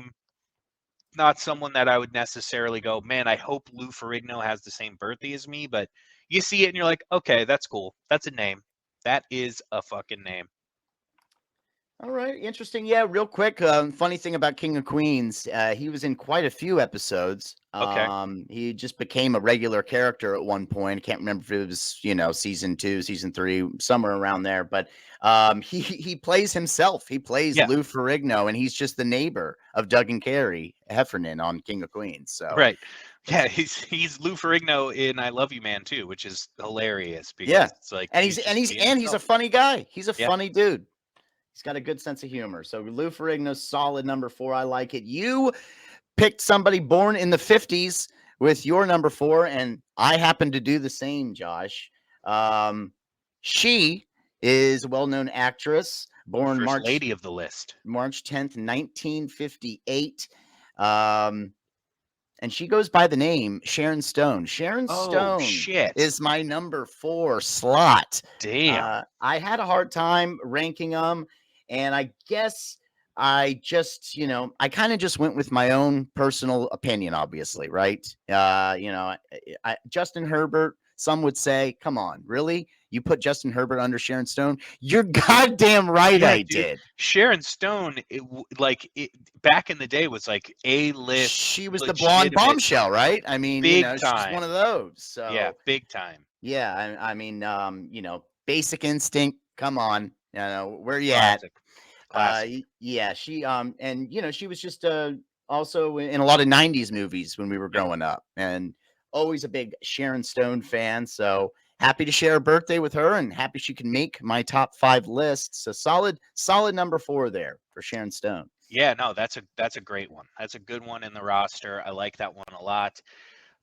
Not someone that I would necessarily go, man, I hope Lou Ferrigno has the same birthday as me, but you see it and you're like, okay, that's cool. That's a name. That is a fucking name. All right, interesting. Yeah, real quick. Funny thing about King of Queens, he was in quite a few episodes. Okay. He just became a regular character at one point. I can't remember if it was season 2, season 3, somewhere around there. But he plays himself. He plays Yeah. Lou Ferrigno, and he's just the neighbor of Doug and Carrie Heffernan on King of Queens. So Right. Yeah, he's Lou Ferrigno in I Love You Man too, which is hilarious because yeah, it's like and he's just being he's a himself. funny guy. He's a Yeah. funny dude. He's got a good sense of humor. So Lou Ferrigno's solid number 4. I like it. You picked somebody born in the 50s with your number 4, and I happen to do the same, Josh. She is a well-known actress, born First March lady of the list. 10th, 1958. And she goes by the name Sharon Stone. Sharon Oh Stone shit. is my number 4 slot. Damn. I had a hard time ranking them, and I guess I just, I kind of just went with my own personal opinion, obviously, right? Justin Herbert, some would say, come on, really? You put Justin Herbert under Sharon Stone? You're goddamn right Yeah, I dude. did. Sharon Stone, back in the day was like A-list. She was the blonde bombshell, right? I mean, Big she's one time. of those. So Yeah, big time. yeah, I mean, Basic Instinct. Come on, where you at? Classic. Yeah, she and she was just also in a lot of '90s movies when we were Yep. growing up, and always a big Sharon Stone fan. So happy to share a birthday with her, and happy she can make my top 5 list. So solid number 4 there for Sharon Stone. Yeah, no, that's a great one. That's a good one in the roster. I like that one a lot.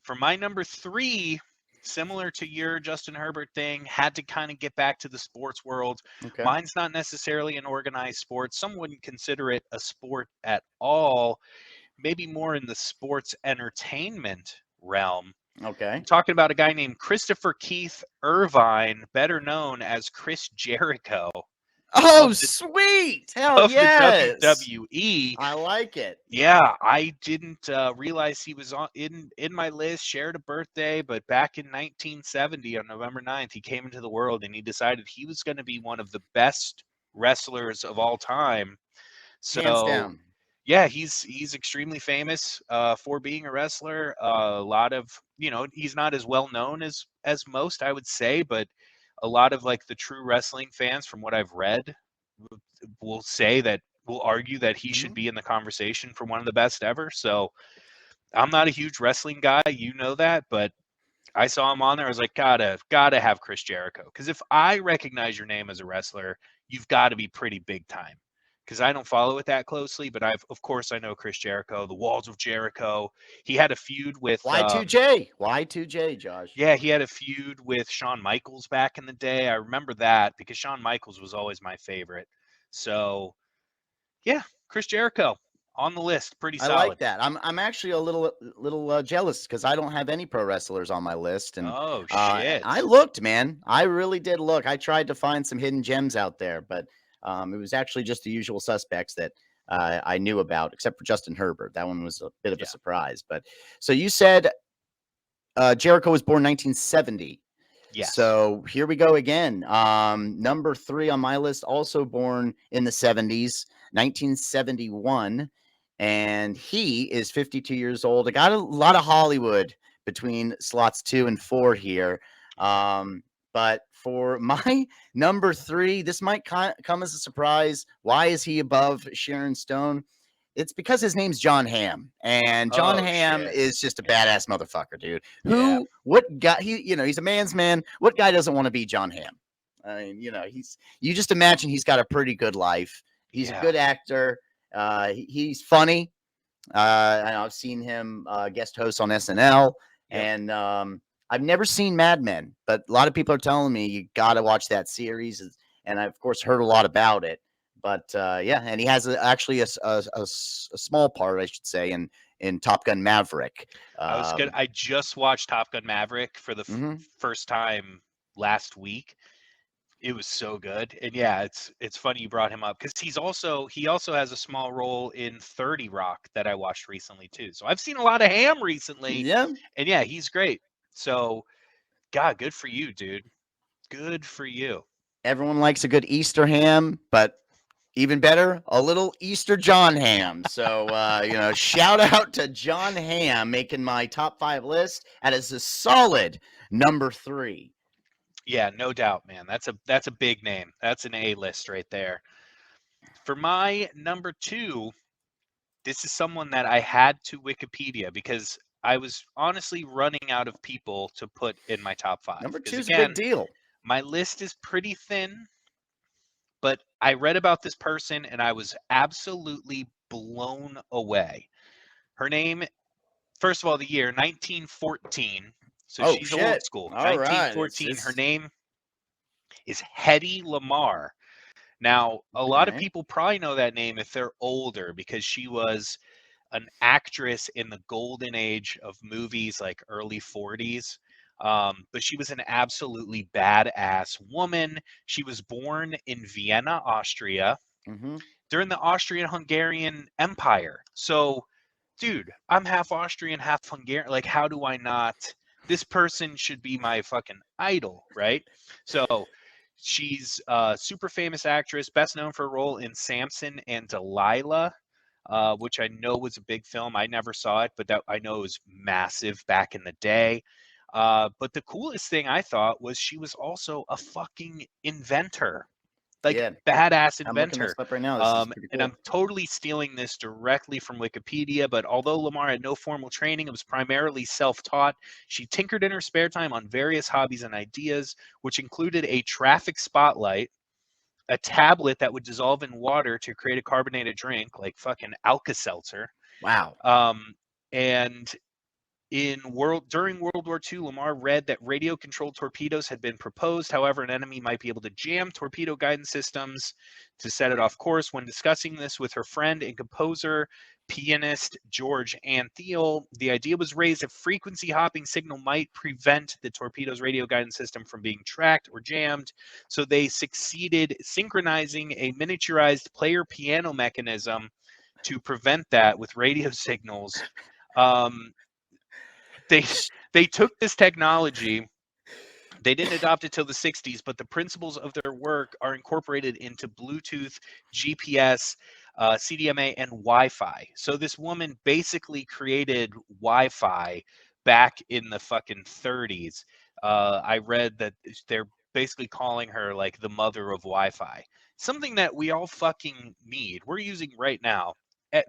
For my number 3, similar to your Justin Herbert thing, had to kind of get back to the sports world. Okay. Mine's not necessarily an organized sport. Some wouldn't consider it a sport at all. Maybe more in the sports entertainment realm. Okay. I'm talking about a guy named Christopher Keith Irvine, better known as Chris Jericho. Oh, sweet! Hell Of yes! the WWE. I like it. Yeah, I didn't realize he was in my list, shared a birthday, but back in 1970 on November 9th, he came into the world and he decided he was going to be one of the best wrestlers of all time. So, hands down. Yeah, he's extremely famous for being a wrestler. A lot of, he's not as well known as most, I would say, but a lot of like the true wrestling fans, from what I've read, will argue that he should be in the conversation for one of the best ever. So I'm not a huge wrestling guy, you know that, but I saw him on there. I was like, gotta have Chris Jericho, because if I recognize your name as a wrestler, you've got to be pretty big time. Because I don't follow it that closely, but of course I know Chris Jericho, the Walls of Jericho. He had a feud with Y2J, Josh. Yeah, he had a feud with Shawn Michaels back in the day. I remember that because Shawn Michaels was always my favorite. So, yeah, Chris Jericho on the list, pretty solid. I like that. I'm actually a little jealous because I don't have any pro wrestlers on my list. And oh shit! I looked, man. I really did look. I tried to find some hidden gems out there, but it was actually just the usual suspects that I knew about, except for Justin Herbert. That one was a bit of a surprise. But so you said Jericho was born 1970. Yes. So here we go again. Number 3 on my list, also born in the 70s, 1971. and he is 52 years old. I got a lot of Hollywood between slots 2 and 4 here. But for my number 3, this might come as a surprise. Why is he above Sharon Stone? It's because his name's John Hamm, and John Oh Hamm shit. is just a badass motherfucker, dude. Yeah. What guy? He's a man's man. What guy doesn't want to be John Hamm? I mean, you just imagine he's got a pretty good life. He's a Yeah. good actor. He's funny. And I've seen him guest host on SNL, Yep. and I've never seen Mad Men, but a lot of people are telling me you got to watch that series, and I of course heard a lot about it. But yeah, and he has actually a small part, I should say, in Top Gun Maverick. I just watched Top Gun Maverick for the Mhm. first time last week. It was so good. And yeah, it's funny you brought him up because he also has a small role in 30 Rock that I watched recently too. So I've seen a lot of Ham recently, Yeah, and yeah, he's great. So God, good for you, dude. Good for you. everyone likes a good Easter ham, but even better, a little Easter John Ham. So, shout out to John Ham making my top 5 list. That is a solid number 3. Yeah, no doubt, man. That's a big name. That's an A list right there. For my number 2, this is someone that I had to Wikipedia because I was honestly running out of people to put in my top 5. Number 2 Because is a big again, deal. my list is pretty thin, but I read about this person and I was absolutely blown away. Her name, first of all, the year 1914. So Oh, she's old shit. school. All right. 1914. Her name is Hedy Lamarr. Now, a lot of Okay. people probably know that name if they're older because she was an actress in the golden age of movies like early 40s. But she was an absolutely badass woman. She was born in Vienna, Austria, Mm-hmm. during the Austrian-Hungarian Empire. So, dude, I'm half Austrian, half Hungarian. Like, how do I not? This person should be my fucking idol, right? So, she's a super famous actress, best known for a role in Samson and Delilah, which I know was a big film. I never saw it, but that I know it was massive back in the day. But the coolest thing I thought was she was also a fucking inventor, like Yeah. badass I'm looking this inventor. up right now. This is pretty And cool. I'm totally stealing this directly from Wikipedia, but although Lamar had no formal training, it was primarily self taught. She tinkered in her spare time on various hobbies and ideas, which included a traffic spotlight, a tablet that would dissolve in water to create a carbonated drink, like fucking Alka Seltzer. Wow. And during World War II, Lamar read that radio-controlled torpedoes had been proposed. However, an enemy might be able to jam torpedo guidance systems to set it off course. When discussing this with her friend and composer, pianist George Antheil, the idea was raised a frequency hopping signal might prevent the torpedo's radio guidance system from being tracked or jammed. So they succeeded synchronizing a miniaturized player piano mechanism to prevent that with radio signals. Um, they they took this technology. They didn't adopt it till the 60s, but the principles of their work are incorporated into Bluetooth, GPS, CDMA, and Wi-Fi. So this woman basically created Wi-Fi back in the fucking 30s. I read that they're basically calling her like the mother of Wi-Fi, something that we all fucking need. We're using right now.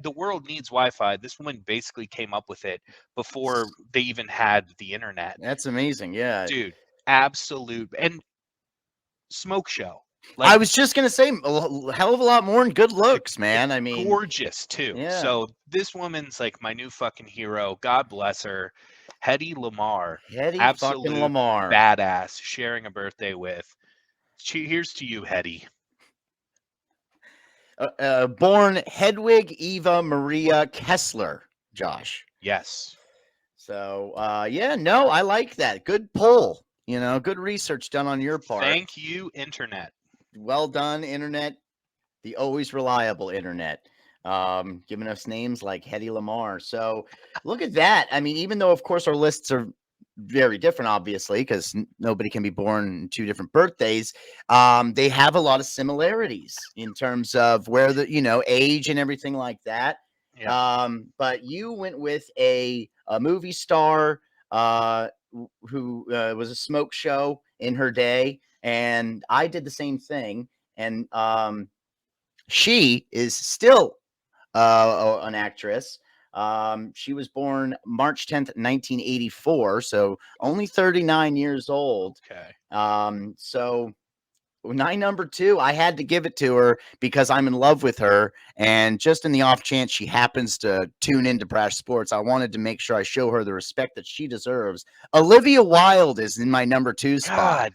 The world needs Wi-Fi. This woman basically came up with it before they even had the internet. That's amazing. Yeah. Dude, absolute and smoke show. I Like was just gonna say hell of a lot more than good looks, and man. I mean, gorgeous too. yeah. So this woman's like my new fucking hero. God bless her. Hedy Lamarr, Hetty fucking absolute Lamar. badass, sharing a birthday with. Here's to you, Hedy. Born Hedwig Eva Maria Kessler, Josh. Yes. So, yeah, no, I like that. Good pull. Good research done on your part. Thank you, internet. Well done, internet. The always reliable internet. Giving us names like Hedy Lamar. So, look at that. I mean, even though, of course, our lists are very different, obviously, because nobody can be born in 2 different birthdays. They have a lot of similarities in terms of where the age and everything like that. Yep. But you went with a movie star who was a smoke show in her day, and I did the same thing. And she is still an actress. She was born March 10th, 1984, so only 39 years old. Okay. So my number two, I had to give it to her because I'm in love with her. And just in the off chance she happens to tune into Brash Sports, I wanted to make sure I show her the respect that she deserves. Olivia Wilde is in my number two spot.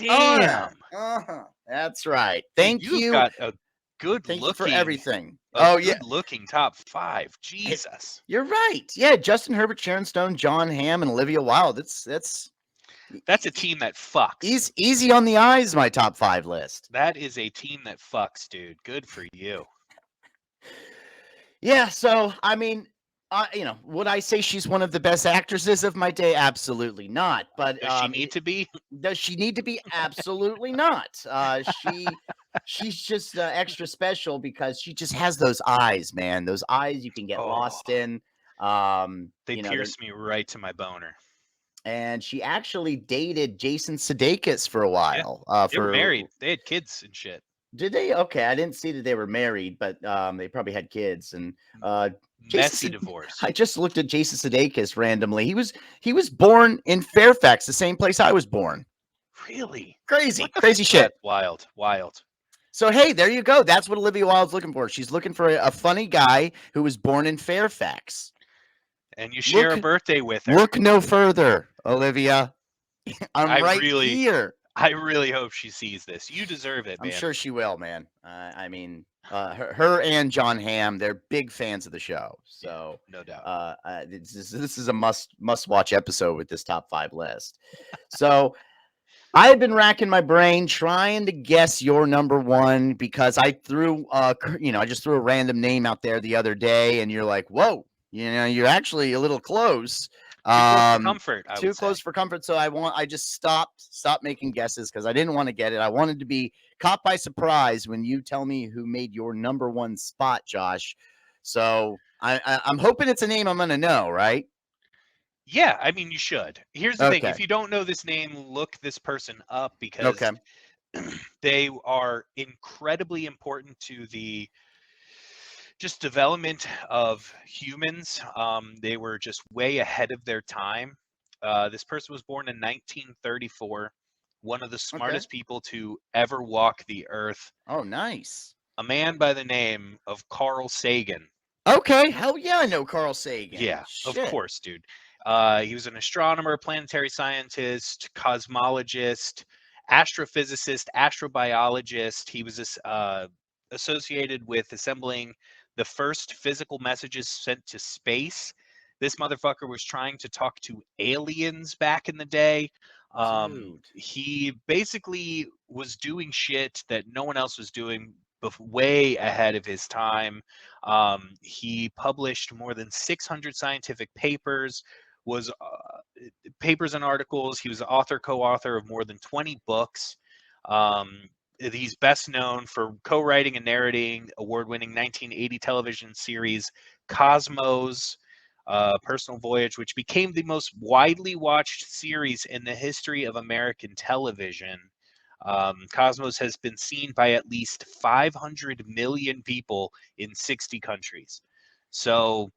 God damn. That's right. Dude, Thank you've you. got a good Thank you for looking everything. a Oh, yeah. good looking top 5. Hey, Jesus. you're right. Yeah, Justin Herbert, Sharon Stone, John Hamm, and Olivia Wilde. That's That's a team that fucks. easy on the eyes. My top five list. That is a team that fucks, dude. Good for you. Yeah. So I mean, would I say she's one of the best actresses of my day? Absolutely not. But Does she need to be? does she need to be? Absolutely not. She's just extra special because she just has those eyes, man. Those eyes you can get Oh, lost in. they They're pierce me right to my boner. and she actually dated Jason Sudeikis for a Yeah. while. They were For married. They had kids and shit. did they? Okay, I didn't see that they were married, but they probably had kids. And Messy Jason, divorce. I just looked at Jason Sudeikis randomly. He was born in Fairfax, the same place I was born. Really? Crazy, What the crazy shit. fuck? Wild. Wild. So hey, there you go. That's what Olivia Wilde's looking for. She's looking for a funny guy who was born in Fairfax. And you share Look, a birthday with her. look no further, Olivia. I'm I right really here. I really hope she sees this. You deserve it, I'm man. sure she will, man. I mean, her and John Hamm, they're big fans of the show. Yeah, So no doubt. this is a must watch episode with this top five list. So I've been racking my brain trying to guess your number one because I threw, I just threw a random name out there the other day, and you're like, whoa, you're actually a little close. Too close for comfort, I Too would say. close for comfort. So I just stopped making guesses because I didn't want to get it. I wanted to be caught by surprise when you tell me who made your number one spot, Josh. So I'm hoping it's a name I'm gonna know, right? Yeah, I mean, you should. Here's the thing. Okay. If you don't know this name, look this person up Okay. because they are incredibly important to the just development of humans. They were just way ahead of their time. This person was born in 1934, one of the Okay. smartest people to ever walk the earth, Oh, nice. a man by the name of Carl Sagan. Okay, hell yeah, I know Carl Sagan. Yeah, of Shit. course, dude. He was an astronomer, planetary scientist, cosmologist, astrophysicist, astrobiologist. He was associated with assembling the first physical messages sent to space. This motherfucker was trying to talk to aliens back in the day. Dude. He basically was doing shit that no one else was doing way ahead of his time. He published more than 600 scientific papers, was papers and articles. He was the author, co-author of more than 20 books. He's best known for co-writing and narrating award-winning 1980 television series Cosmos, Personal Voyage, which became the most widely watched series in the history of American television. Cosmos has been seen by at least 500 million people in 60 countries. So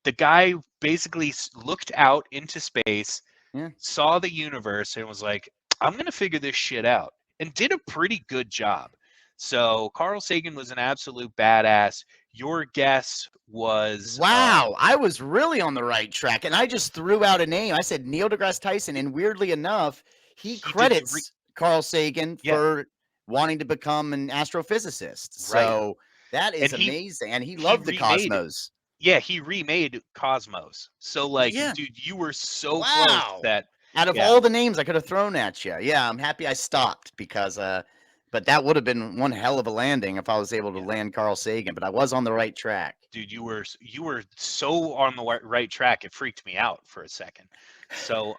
the guy basically looked out into space, Yeah. saw the universe, and was like, I'm going to figure this shit out, and did a pretty good job. So Carl Sagan was an absolute badass. Your guess was Wow, I was really on the right track, and I just threw out a name. I said Neil deGrasse Tyson, and weirdly enough, he he did the credits Carl Sagan yeah, for wanting to become an astrophysicist. right. So that is And amazing, and he he loved the remade cosmos. he remade Cosmos. So like, Yeah. dude, you were so close Wow. that Out of yeah, all the names I could have thrown at you, yeah, I'm happy I stopped because, but that would have been one hell of a landing if I was able to yeah. land Carl Sagan. But I was on the right track. Dude, you were so on the right track. It freaked me out for a second. So,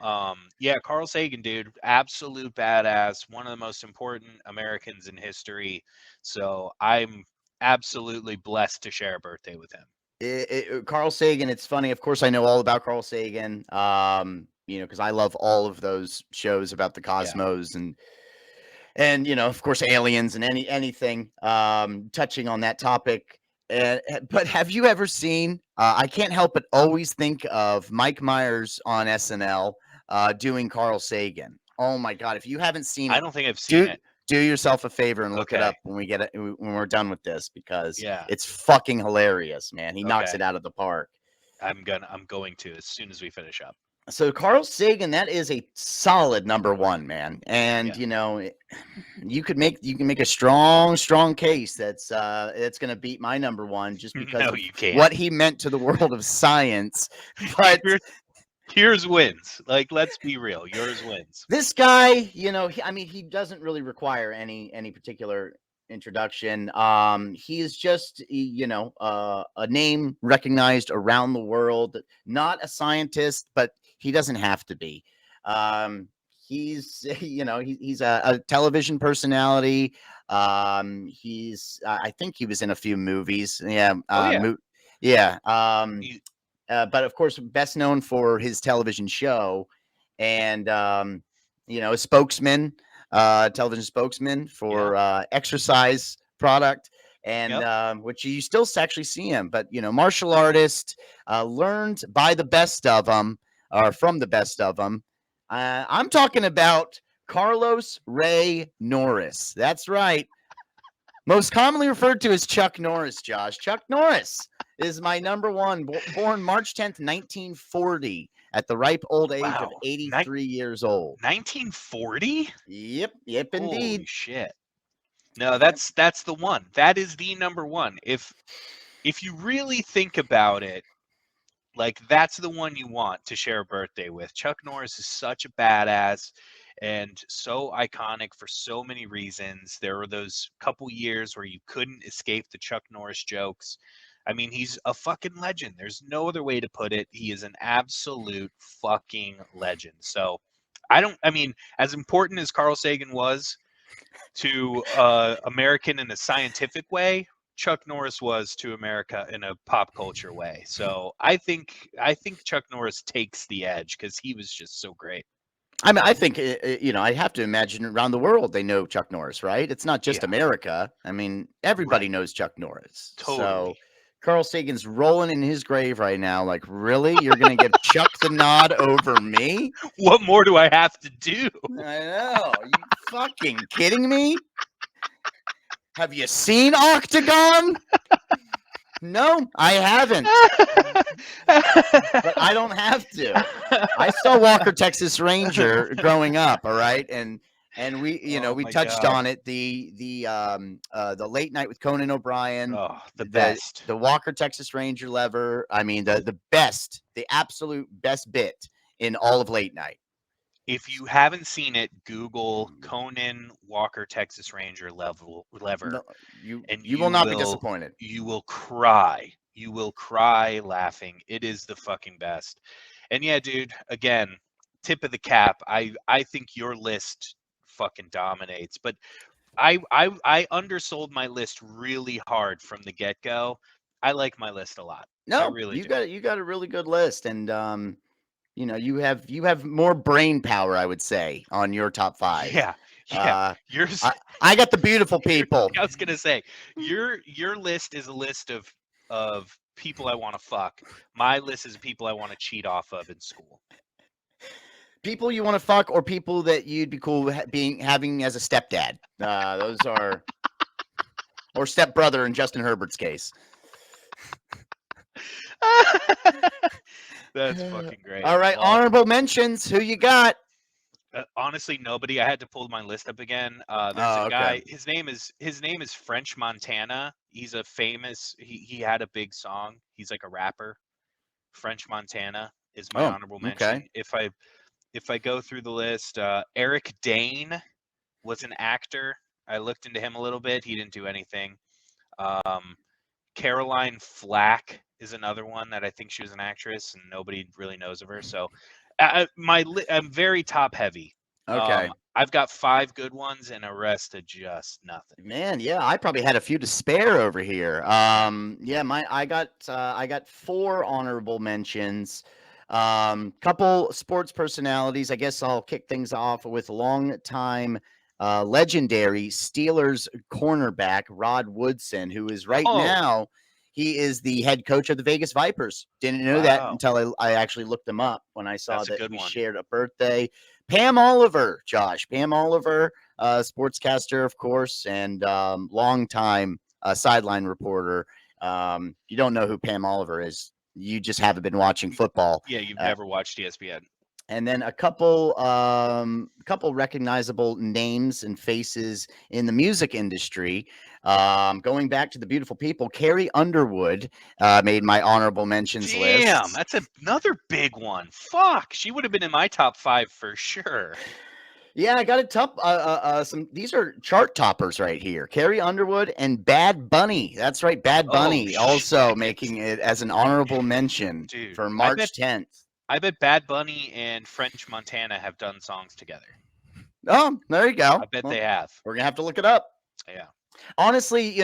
yeah, Carl Sagan, dude, absolute badass, one of the most important Americans in history. So I'm absolutely blessed to share a birthday with him. Carl Sagan. It's funny. Of course, I know all about Carl Sagan. Because I love all of those shows about the Yeah. cosmos and of course, aliens and anything touching on that topic. But have you ever seen? I can't help but always think of Mike Myers on SNL doing Carl Sagan. Oh my God! If you haven't seen I it, don't think I've seen do it. do yourself a favor and look it Okay. up when we get it when we're done with this because Yeah. it's fucking hilarious, man. He knocks Okay. it out of the park. I'm going to as soon as we finish up. So Carl Sagan, that is a solid number one, man. And Yeah. you can make a strong case that's going to beat my number one just because No, of you can't. what he meant to the world of science. But Yours wins. Like, let's be real. Yours wins. this guy, he doesn't really require any particular introduction. He is just a name recognized around the world. Not a scientist, but he doesn't have to be. He's he's a television personality. I think he was in a few movies. Yeah. Oh yeah. Yeah. You- But of course, best known for his television show and a spokesman, television spokesman yeah. for exercise product, and Yep. which you still actually see him. But martial artist, learned by the best of them, or from the best of them. I'm talking about Carlos Ray Norris. That's right. Most commonly referred to as Chuck Norris, Josh. Chuck Norris is my number one, born March 10th, 1940, at the ripe old age of Wow. 83 years old. 1940? Yep, Holy indeed. shit. No, Yep. that's the one. That is the number one. If you really think about it, like that's the one you want to share a birthday with. Chuck Norris is such a badass and so iconic for so many reasons. There were those couple years where you couldn't escape the Chuck Norris jokes. I mean, he's a fucking legend. There's no other way to put it. He is an absolute fucking legend. So, I mean, as important as Carl Sagan was to American in a scientific way, Chuck Norris was to America in a pop culture way. So I think Chuck Norris takes the edge because he was just so great. I mean, I think I have to imagine around the world they know Chuck Norris, right? It's not just Yeah, America. I mean, everybody right. knows Chuck Norris. So Totally. Carl Sagan's rolling in his grave right now. Like, really? You're gonna give Chuck the nod over me? What more do I have to do? I know. Are you fucking kidding me? Have you seen Octagon? No, I haven't. But I don't have to. I saw Walker Texas Ranger growing up, all right? And we Oh we my touched god. on it, the late night with Conan O'Brien, Oh, the the best. the Walker Texas Ranger lever. I mean, the absolute best bit in all of late night. If you haven't seen it, Google Conan Walker Texas Ranger lever No, you and you will not be disappointed. you will cry. You will cry laughing. It is the fucking best. And yeah, dude, again, tip of the cap. I think your list fucking dominates, but I undersold my list really hard from the get-go. I like my list a lot. I No, really do. you got a really good list, and you have more brain power, I would say, on your top five. Yeah. Yeah. Uh, Yours I got the beautiful people. I was gonna say your list is a list of people I want to fuck. My list is people I want to cheat off of in school. People you want to fuck, or people that you'd be cool having as a stepdad. Those are, or stepbrother in Justin Herbert's case. That's fucking great. All right, honorable mentions. Who you got? Honestly, nobody. I had to pull my list up again. There's a Oh, okay. guy. His name is French Montana. He's a famous. He had a big song. He's like a rapper. French Montana is my Oh, honorable okay. mention. If I go through the list, Eric Dane was an actor. I looked into him a little bit. He didn't do anything. Um, Caroline Flack is another one that I think she was an actress and nobody really knows of her. So I'm very top heavy. Okay. I've got 5 good ones and a rest of just nothing. Man, yeah, I probably had a few to spare over here. Yeah, I got 4 honorable mentions. Couple sports personalities. I guess I'll kick things off with longtime legendary Steelers cornerback Rod Woodson, who is right Oh, now he is the head coach of the Vegas Vipers. Didn't know that wow. until I actually looked him up when I saw That's a that good we one. shared a birthday. Pam Oliver, Josh, Pam Oliver, sportscaster, of course, and longtime sideline reporter. You don't know who Pam Oliver is. You just haven't been watching football. Yeah, you've Uh, never watched ESPN. and then a couple recognizable names and faces in the music industry. Going back to the beautiful people, Carrie Underwood made my honorable mentions Damn, list. that's another big one. Fuck, she would have been in my top 5 for sure. Yeah, I got a top. Some these are chart toppers right here. Carrie Underwood and Bad Bunny. That's right, Bad Oh Bunny also shit, making it as an honorable mention dude. for I bet March 10th. I bet Bad Bunny and French Montana have done songs together. Oh, there you I go. bet Well, they have. we're gonna have to look it up. Yeah. Honestly,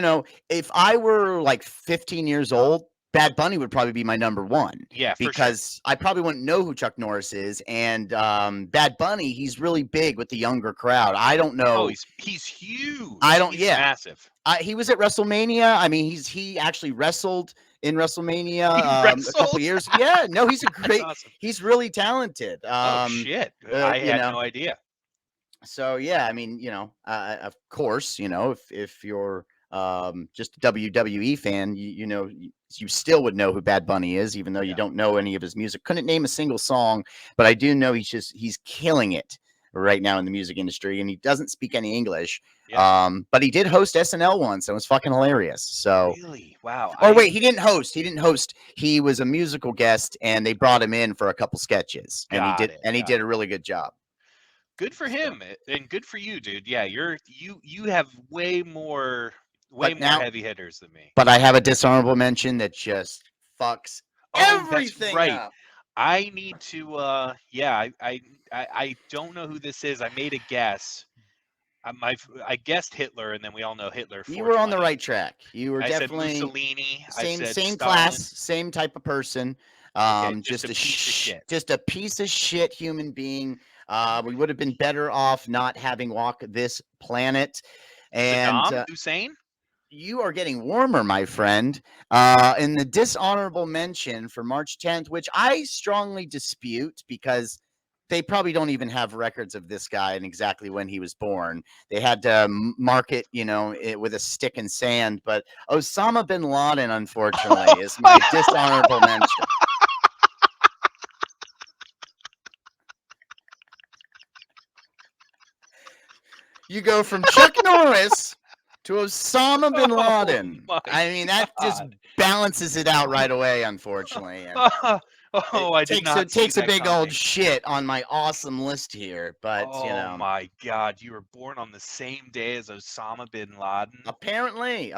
if I were like 15 years old, Bad Bunny would probably be my number one Yeah, for sure. because I probably wouldn't know who Chuck Norris is. And Bad Bunny, he's really big with the younger crowd. I don't Oh, know. he's I huge. don't. He's Yeah, massive. he was at WrestleMania. I mean, he actually wrestled in WrestleMania He a couple wrestled. years. Yeah, no, he's a That's great. awesome. He's really talented. Oh shit. I You had know, no idea. so yeah, I mean, of course, if you're just a WWE fan, you still would know who Bad Bunny is, even though you Yeah. don't know any of his music. Couldn't name a single song, but I do know he's killing it right now in the music industry, and he doesn't speak any English. Yeah. But he did host SNL once, and it was fucking hilarious. So, Really? Wow. or wait, he didn't host. He didn't host. He was a musical guest, and they brought him in for a couple sketches, and he Got did, it. and he Got did it. a really good job. Good for So, him and good for you, dude. Yeah, you have way but more now heavy hitters than me. But I have a dishonorable mention that just fucks Oh, that's everything right. up. I need to yeah, I don't know who this is. I made a guess. I guessed Hitler and then we all know Hitler You were on the 420. right track. You were I said definitely Mussolini, I same said same class, Stalin. same type of person. Okay, just a piece of shit. Just a piece of shit human being. We would have been better off not having walked this planet. And Saddam Hussein? you are getting warmer, my friend. In the dishonorable mention for March 10th, which I strongly dispute because they probably don't even have records of this guy and exactly when he was born. They had to mark it, with a stick and sand. But Osama bin Laden, unfortunately, is my dishonorable mention. You go from Chuck Norris to Osama bin Oh Laden. my I mean, that just god. balances it out right away, unfortunately. And Oh, I did not it see takes a that big old coming. shit on my awesome list here. But Oh my god, you were born on the same day as Osama bin Laden? apparently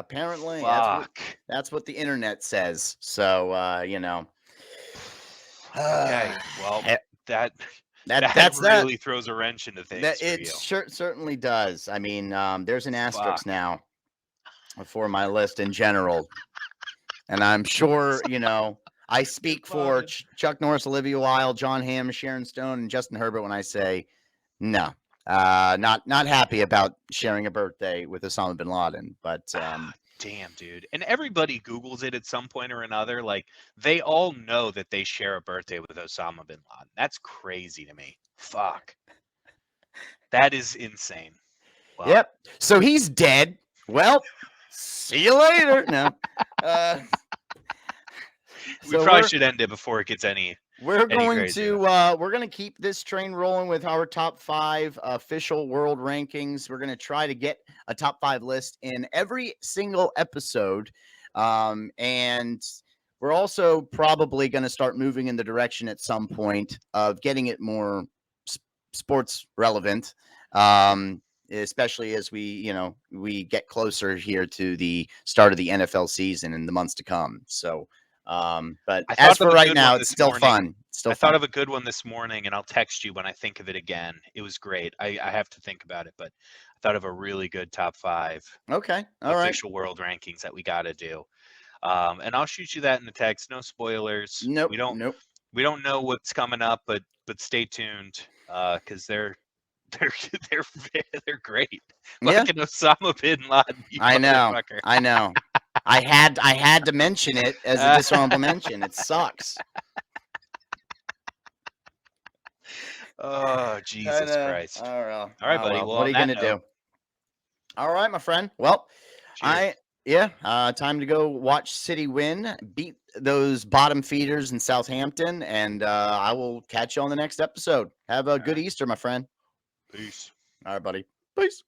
Fuck. that's what the internet says. So Okay, well, eh, that that that that's that. really throws a wrench into That things for it you. certainly does. I mean, there's an asterisk Fuck. now for my list in general. And I'm sure, I Bin speak for Laden. Chuck Norris, Olivia Wilde, John Hamm, Sharon Stone, and Justin Herbert when I say no, not happy about sharing a birthday with Osama bin Laden. But Ah, damn, dude. And everybody Googles it at some point or another. Like, they all know that they share a birthday with Osama bin Laden. That's crazy to me. Fuck. That is insane. Well, yep. So he's dead. Well, see you later. No. Uh, we so probably should end it before it gets any crazier. we're going to keep this train rolling with our top 5 official world rankings. We're going to try to get a top 5 list in every single episode. And we're also probably going to start moving in the direction at some point of getting it more sports relevant. Especially as we get closer here to the start of the NFL season in the months to come. So But I as thought of for a right good now, one it's this still morning. fun. It's still I thought fun. of a good one this morning, and I'll text you when I think of it again. It was great. I have to think about it, but I thought of a really good top 5 Okay. All right. official world rankings that we got to do. And I'll shoot you that in the text. No spoilers. Nope. We don't Nope. we don't know what's coming up, but stay tuned because they're they're great. Yeah. Like an Osama bin Laden, you I know. motherfucker. I know. I had to mention it as a dishonorable mention. It sucks. Oh, Jesus Christ. Oh, well. All right, Oh, buddy. well. Well, What are on you that gonna note, do? All right, my friend. Well, cheers. time to go watch City win, beat those bottom feeders in Southampton, and I will catch you on the next episode. Have a All good right. Easter, my friend. Peace. All right, buddy. Peace.